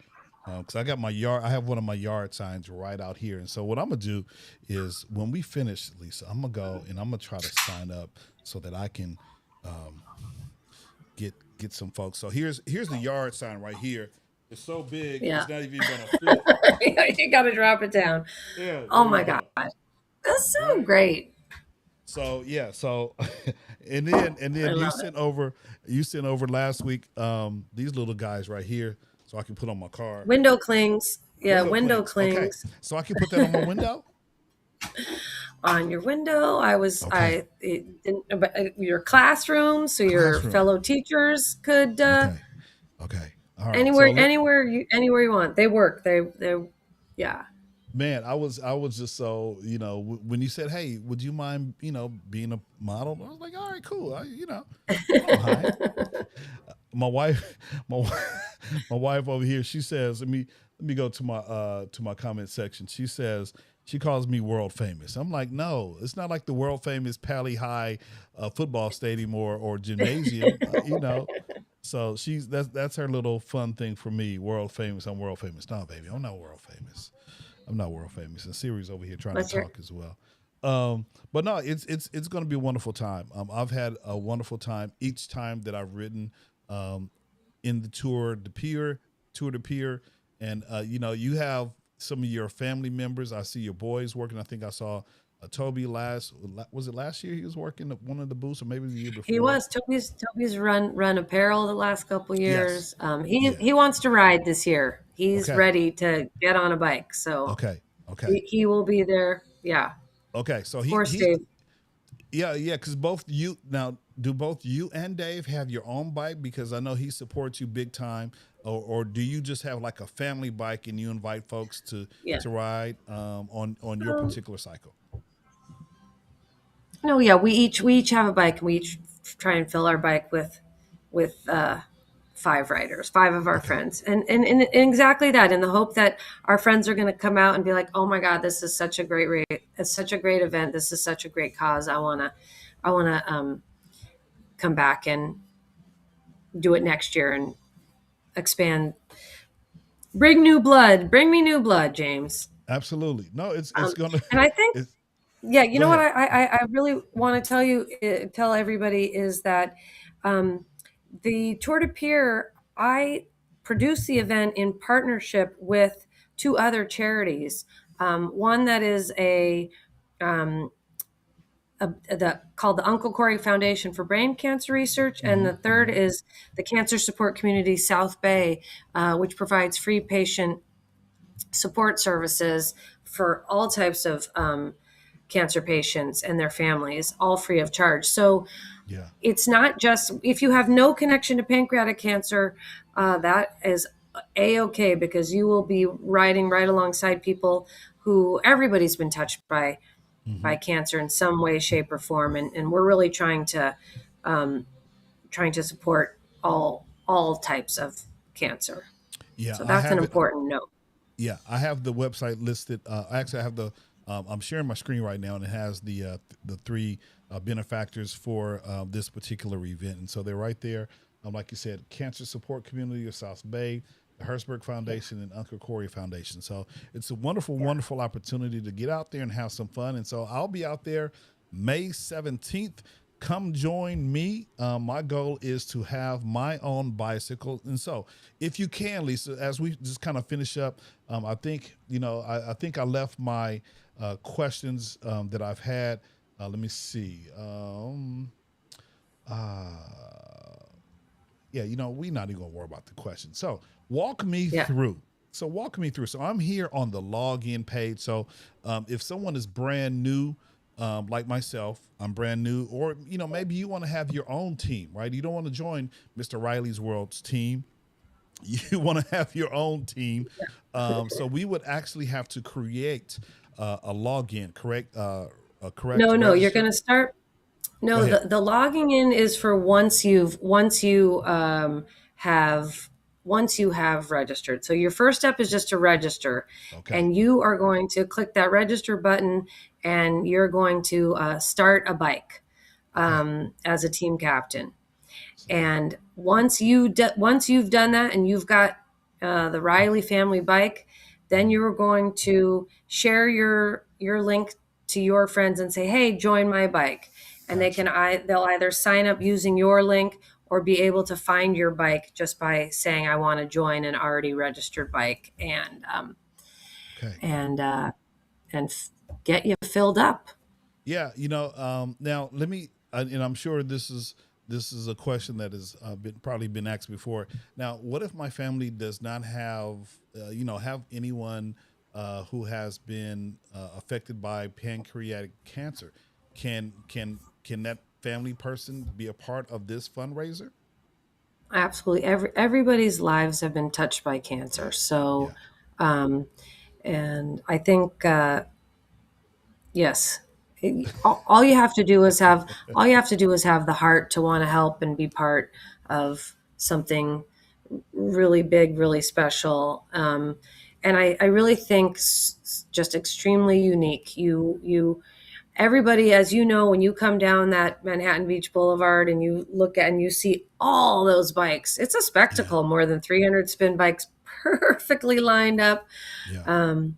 Because I got my yard, I have one of my yard signs right out here. And so what I'm gonna do is when we finish, Lisa, I'm gonna go and I'm gonna try to sign up so that I can get some folks. So here's the yard sign right here. It's so big, Yeah. it's not even gonna fit. You got to drop it down. Yeah, Oh there you my God. go. That's so Right. great. So yeah, so and I then love it. you sent over last week these little guys right here so I can put on my car. Window clings. Yeah, Window window clings. Okay. clings So I can put that on my window? on your window. Okay. It didn't, but your classroom, so your Classroom. fellow teachers could Okay. Okay. All right. So anywhere you want. They work. They yeah. man, I was just so, when you said, "Hey, would you mind, being a model?" I was like, "All right, cool. I don't mind." My wife, my wife, my wife over here, she says, let me go to my comment section. She says she calls me world famous. I'm like, no, it's not like the world famous Pally High football stadium or gymnasium, So that's her little fun thing for me. World famous. I'm world famous. No, baby, I'm not world famous. I'm not world famous. And Siri's over here trying to Let's hear. talk as well. But no, it's going to be a wonderful time. I've had a wonderful time each time that I've ridden um, in the Tour de Pier, and you have some of your family members. I see your boys working. I think I saw Toby was it last year he was working at one of the booths, or maybe the year He before. was Toby's run apparel the last couple Yes, years. yeah, He wants to ride this year. He's okay, ready to get on a bike, so okay, okay, he will be there. Yeah, okay. So of he course, he's Dave. Yeah, yeah, because both you now do both you and Dave have your own bike, because I know he supports you big time, or do you just have like a family bike and you invite folks Yeah. to ride on your Um, particular cycle? no, yeah, we each have a bike, and we each try and fill our bike with five riders, five of our Okay, friends, and exactly that, in the hope that our friends are going to come out and be like, "Oh my God, this is such a great rate! It's such a great event. This is such a great cause. I wanna come back and do it next year and expand. Bring me new blood, James." absolutely. No, it's gonna And I think, it's yeah, you go know what ahead. I really want to tell everybody is that um, the Tour de Pier, I produce the event in partnership with two other charities. One that is um, called the Uncle Corey Foundation for Brain Cancer Research, and Hmm. the third Hmm. is the Cancer Support Community South Bay, which provides free patient support services for all types of cancer patients and their families, all free of charge. So Yeah. it's not just if you have no connection to pancreatic cancer, that is a-okay, because you will be riding right alongside people who everybody's been touched Hmm. by cancer in some way, shape, or form, and we're really um, trying to support all types of cancer. Yeah, So I that's an have it. important note. Yeah, I have the website listed. Actually, I have the. I'm sharing my screen right now, and it has the three benefactors for this particular event, and so they're right there. Like you said, Cancer Support Community of South Bay, the Hirshberg Yeah, Foundation, and Uncle Corey Foundation. So it's a wonderful, yeah. wonderful opportunity to get out there and have some fun. And so I'll be out there May 17th. Come join me. My goal is to have my own bicycle. And so, if you can, Lisa, as we just kind of finish up, I think, I think I left my questions that I've had. Let me see. Uh, yeah, we're not even gonna worry about the question. So walk me Yeah. through. So I'm here on the login page. So if someone is brand new like myself, I'm brand new, or maybe you want to have your own team, right? You don't want to join Mr. Riley's World's team. You want to have your own team. So we would actually have to create a login, correct? A correct No, no, you're going register. to start. Go No, ahead. the logging in is for once you have once you have registered. So your first step is just to register, Okay. and you are going to click that register button, and you're going to start a bike Okay. as a team captain. So, And once you've done that and you've got the Riley family bike, then mm, you're going to share your link to your friends and say, "Hey, join my bike." And gotcha. they'll either sign up using your link or be able to find your bike just by saying, "I want to join an already registered bike," Okay. and and f- get you filled up. Yeah, now let me, and I'm sure this is a question that has probably been asked before. Now, what if my family does not have anyone who has been affected by pancreatic cancer? Can that family person be a part of this fundraiser? Absolutely, everybody's lives have been touched by cancer, Yeah, so. yeah, Um, And I think, yes, all you have to do is have the heart to want to help and be part of something really big, really special. And I really think just extremely unique. Everybody, as you know, when you come down that Manhattan Beach Boulevard and you look at and you see all those bikes, it's a yeah, spectacle. More than 300 spin bikes perfectly lined up. yeah. Um,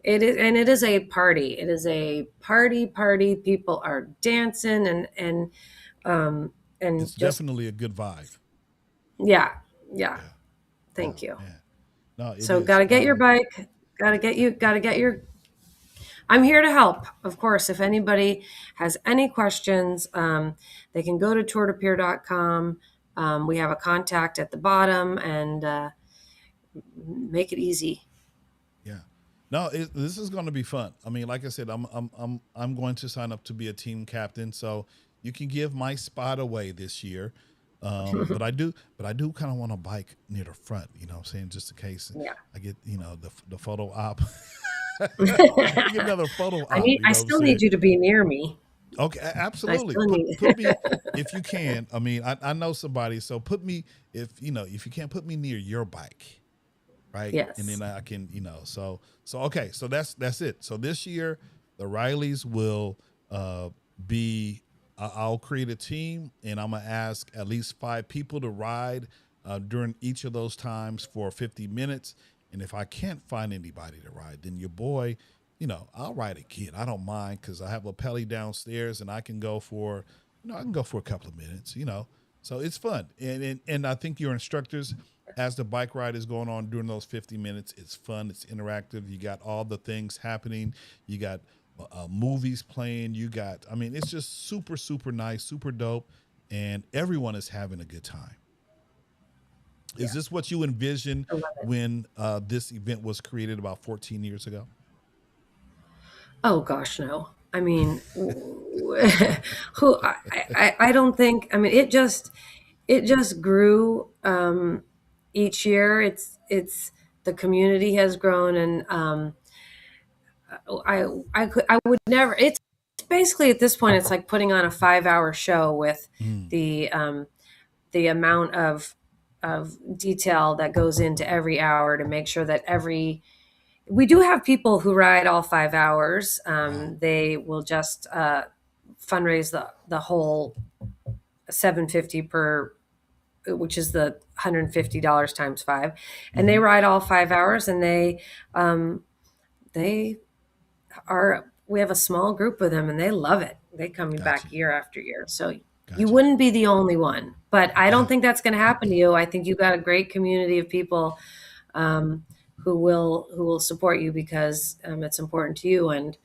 it is, and it is a party. It is a party. People are dancing um, It's and just definitely a good vibe. yeah, yeah. Yeah, yeah, Thank you. man. No, it So, is. got to get your bike. Got to get your. I'm here to help, of course. If anybody has any questions, they can go to tourdepier.com. We have a contact at the bottom, and make it easy. Yeah. No, this is going to be fun. I mean, like I said, I'm going to sign up to be a team captain, so you can give my spot away this year. But I do kind of want a bike near the front. You know what I'm saying? Just in case Yeah. I get the photo op. I get another photo op. You I know what I'm still saying? need you to be near me. Okay, I absolutely. still Put need. put me if you can. I mean, I know somebody, so put me if you can't put me near your bike, right? And Yes. then I can, so okay, so that's it. So this year, the Rileys will be. I'll create a team, and I'm gonna ask at least 5 people to ride during each of those times for 50 minutes. And if I can't find anybody to ride, then your boy, I'll ride a kid. I don't mind because I have a Pelly downstairs, and I can go for a couple of minutes. So it's fun, and I think your instructors, as the bike ride is going on during those 50 minutes, it's fun, it's interactive. You got all the things happening. You got movies playing. I mean, it's just super, super nice, super dope, and everyone is having a good time. Is Yeah. this what you envisioned I love it. when this event was created about 14 years ago? Oh gosh, no. I mean, who I don't think. I mean, it just grew each year. It's the community has grown, and I would never. It's basically at this point, it's like putting on a 5 hour show with Mm, the um, the amount of detail that goes into every hour to make sure that every we do have people who ride all 5 hours. wow. They will just fundraise the whole 750 per, which is the $150 times five, and they Hmm. ride all 5 hours, and they are. We have a small group of them, and they love it. They come Gotcha. back year after year. So you Gotcha. wouldn't be the only one, but I don't Yeah. think that's going to happen to you. I think you've got a great community of people um, who will support you because it's important to you, and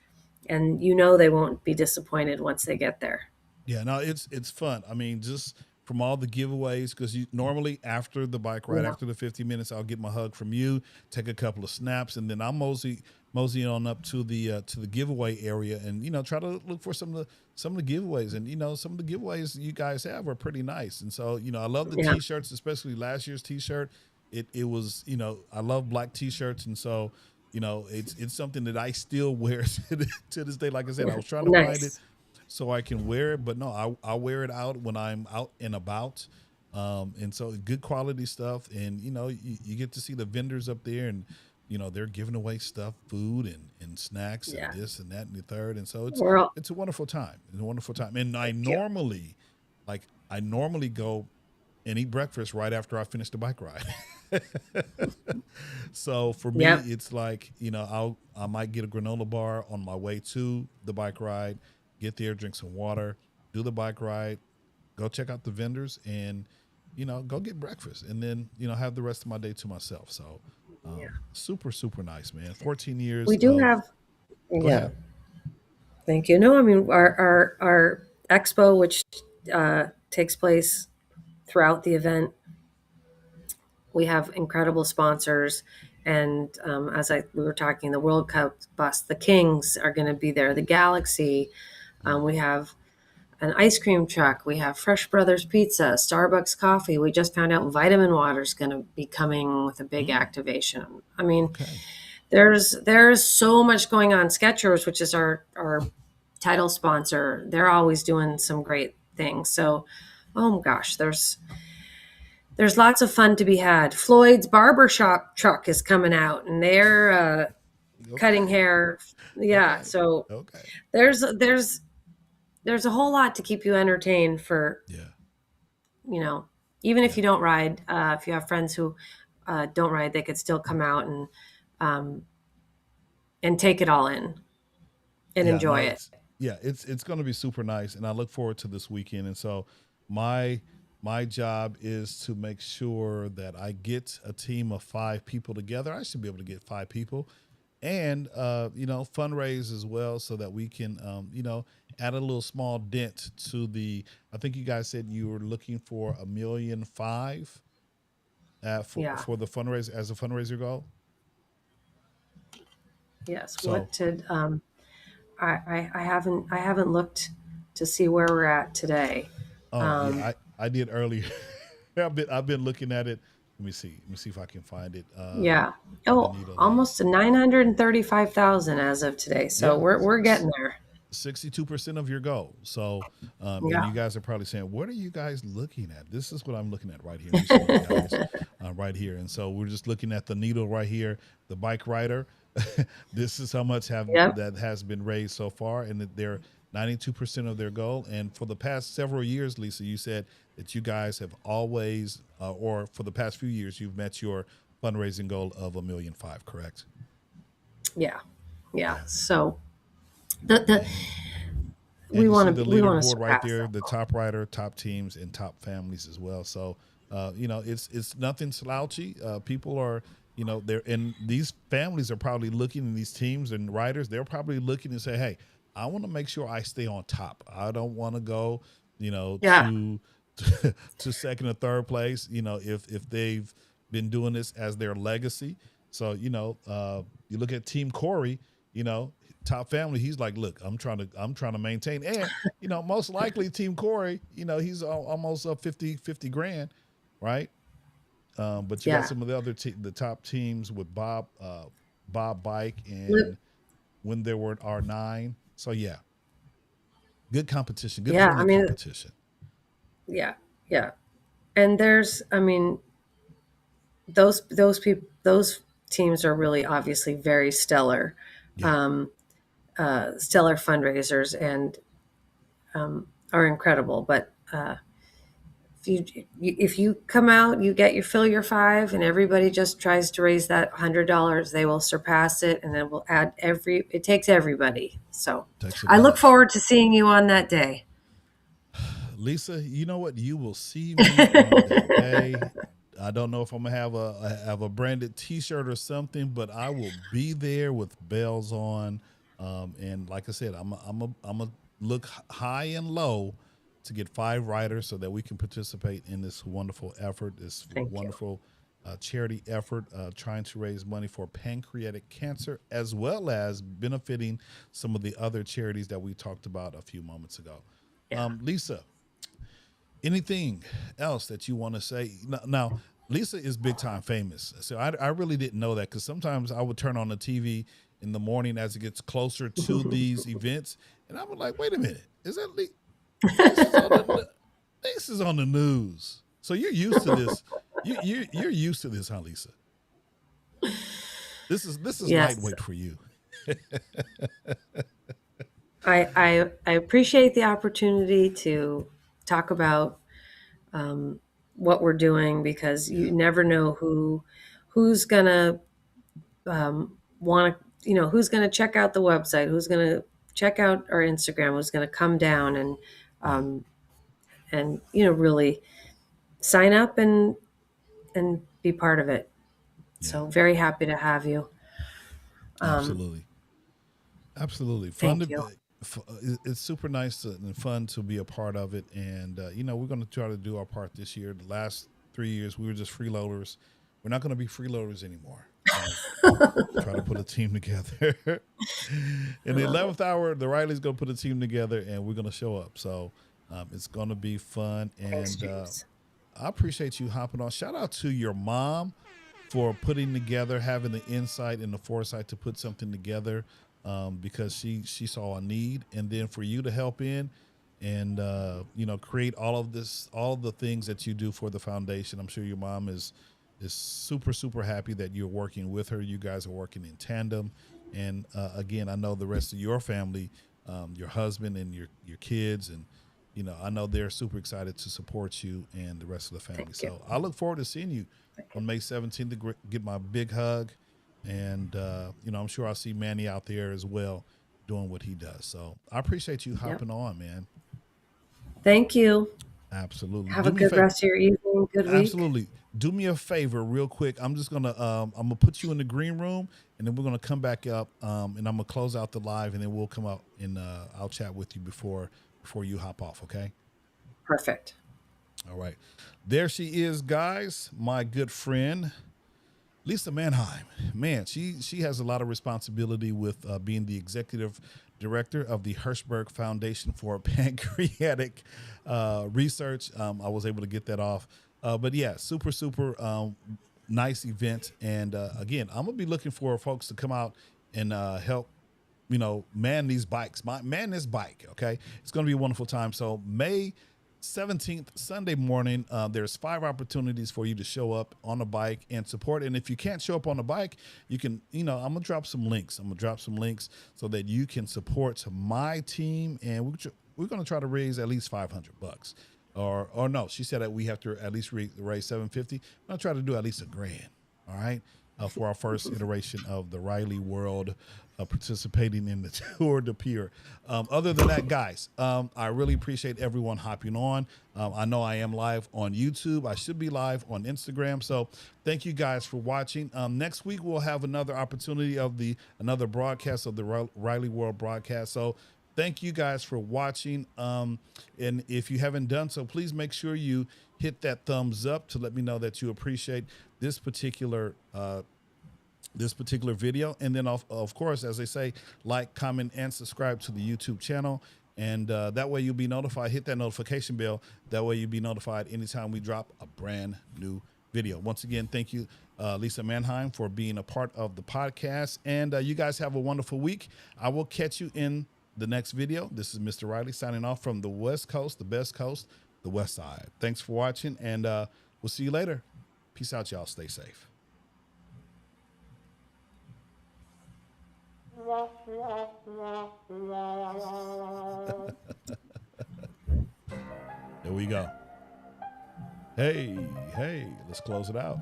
they won't be disappointed once they get there. Yeah, no, it's fun. I mean, just from all the giveaways, because you normally after the bike ride, Yeah. after the 50 minutes, I'll get my hug from you, take a couple of snaps, and then I'll mosey on up to the giveaway area, and try to look for some of the giveaways. And some of the giveaways you guys have are pretty nice. And so I love the Yeah. t-shirts, especially last year's t-shirt. It was, I love black t-shirts, and so it's something that I still wear to this day. Like I said, I was trying to find it Nice. so I can wear it, but no, I wear it out when I'm out and about. And so good quality stuff. And you get to see the vendors up there, and they're giving away stuff, food and snacks and Yeah. this and that and the third. And so We're all, it's a wonderful time. It's a wonderful time. And thank you. I normally go and eat breakfast right after I finish the bike ride. So for me, Yep. it's like I might get a granola bar on my way to the bike ride, get there, drink some water, do the bike ride, go check out the vendors, and go get breakfast, and then have the rest of my day to myself. So Yeah. super super nice, man. 14 years We do of. have, Go yeah. ahead. Thank you. No, I mean, our expo, which takes place throughout the event, we have incredible sponsors. And we were talking, the World Cup bus, the Kings are going to be there, the Galaxy. Mm. We have an ice cream truck. We have Fresh Brothers Pizza, Starbucks coffee. We just found out Vitamin Water is going to be coming with a big Mm. activation. I mean, Okay. there's so much going on. Skechers, which is our title sponsor, they're always doing some great things. So, oh my gosh, there's lots of fun to be had. Floyd's barbershop truck is coming out, and they're cutting Okay. hair. Yeah, Okay. so Okay. there's there's a whole lot to keep you entertained for, Yeah. you know, even if Yeah. you don't ride. If you have friends who don't ride, they could still come out um, and take it all in and Yeah, enjoy no, it. it's going to be super nice, and I look forward to this weekend. And so my my job is to make sure that I get a team of 5 people together. I should be able to get 5 people, and fundraise as well, so that we can add a little small dent to the. I think you guys said you were looking for 1,500,000 Yeah. for the fundraiser as a fundraiser goal. Yes. So, What did I haven't looked to see where we're at today. oh yeah, Um, I did earlier. I've been looking at it. Let me see if I can find it. yeah. The Oh, needle almost 935,000 as of today. So Yeah, we're getting there. 62% of your goal. So, and Yeah. you guys are probably saying, "What are you guys looking at?" This is what I'm looking at right here. You see it, guys, right here. And so we're just looking at the needle right here, the bike rider. This is how much have Yep. that has been raised so far, and that they're 92% of their goal. And for the past several years, Lisa, you said that you guys have always, or for the past few years, you've met your fundraising goal of 1,500,000. Correct? Yeah. Yeah. Yeah. So the And and you see the we want to leaderboard right surpass there, that the goal. top rider, top teams, and top families as well. So, it's nothing slouchy. People are, they're and these families are probably looking, and these teams and riders, they're probably looking and say, "Hey, I want to make sure I stay on top. I don't want to go, Yeah. to to second or third place. If they've been doing this as their legacy." So, you look at Team Corey, you know, top family. He's like, look, I'm trying to maintain, and most likely Team Corey, he's almost up 50 grand, right? But you got Yeah. some of the other the top teams with Bob Bike Lip- and when there were R9. So yeah, good competition, good Yeah. I friendly mean, competition. yeah. Yeah. And I mean, those teams are really obviously very Yeah, um, stellar fundraisers, and are incredible. But if you come out, you get your fill your five, and everybody just tries to raise that $100, they will surpass it, and then we'll add every. It takes everybody. So takes a I look bunch. forward to seeing you on that day. Lisa, you know what? You will see me on that day. I don't know if I'm gonna have a branded T-shirt or something, but I will be there with bells on. And like I said, I'm a look high and low to get 5 riders so that we can participate in this wonderful effort, this Thank you. wonderful charity effort, trying to raise money for pancreatic cancer, as well as benefiting some of the other charities that we talked about a few moments ago. Yeah. Lisa, anything else that you want to say? Now, Lisa is big time famous. So I really didn't know that because sometimes I would turn on the TV in the morning as it gets closer to these events. And I was like, wait a minute, is that Lisa's on Lisa's on the news? So you're used to this. You're used to this, huh, Lisa? This is Yes. lightweight for you. I appreciate the opportunity to talk about what we're doing because Yeah, you never know who's gonna want to, who's gonna check out the website, who's gonna check out our Instagram, who's gonna come down yeah, um, and really sign up and be part of it. yeah. So very happy to have you. Um, Absolutely. Absolutely, fun to thank you. be. It's super nice and fun to be a part of it, and we're going to try to do our part this year. The last 3 years, we were just freeloaders. We're not going to be freeloaders anymore. We're going to try to put a team together. I In the love it. 11th hour, the Riley's going to put a team together, and we're going to show up. So it's going to be fun, Thanks, and James. I appreciate you hopping on. Shout out to your mom for putting together, having the insight and the foresight to put something together, because she saw a need, and then for you to help in and create all of this, all the things that you do for the foundation. I'm sure your mom is super happy that you're working with her. You guys are working in tandem, and again, I know the rest of your family, your husband and your kids, and I know they're super excited to support you and the rest of the family. Thank you. So I look forward to seeing you Thank you. on May 17th to get my big hug. And, I'm sure I'll see Manny out there as well doing what he does. So I appreciate you Yep. hopping on, man. Thank you. Absolutely. Have Do a me a good favor. rest of your evening. Good week. Absolutely. Do me a favor real quick. I'm gonna put you in the green room, and then we're gonna come back up, and I'm gonna close out the live, and then we'll come out and I'll chat with you before you hop off, okay? Perfect. All right. There she is, guys. My good friend, Lisa Manheim. Man, she has a lot of responsibility with being the executive director of the Hirshberg Foundation for Pancreatic Research. I was able to get that off. But yeah, super nice event. And again, I'm going to be looking for folks to come out and help man these bikes, man this bike. Okay. It's going to be a wonderful time. So May 17th, Sunday morning, there's 5 opportunities for you to show up on a bike and support. And if you can't show up on a bike, you can, I'm going to drop some links. I'm going to drop some links so that you can support my team. And we're going to try to raise at least $500. Or no, she said that we have to at least raise 750. I'm going to try to do at least $1,000. All right. For our first iteration of the Riley World, participating in the Tour de Pier. Other than that, guys, I really appreciate everyone hopping on. I know I am live on YouTube. I should be live on Instagram. So thank you guys for watching. Next week, we'll have another opportunity of another broadcast of the Riley World broadcast. So thank you guys for watching. And if you haven't done so, please make sure you hit that thumbs up to let me know that you appreciate this particular video. And then of course, as they say, like, comment, and subscribe to the YouTube channel. And that way you'll be notified. Hit that notification bell. That way you'll be notified anytime we drop a brand new video. Once again, thank you, Lisa Manheim, for being a part of the podcast. And you guys have a wonderful week. I will catch you in the next video. This is Mr. Riley signing off from the West Coast, the best coast, the West Side. Thanks for watching, and we'll see you later. Peace out, y'all. Stay safe. There we go. Hey, let's close it out.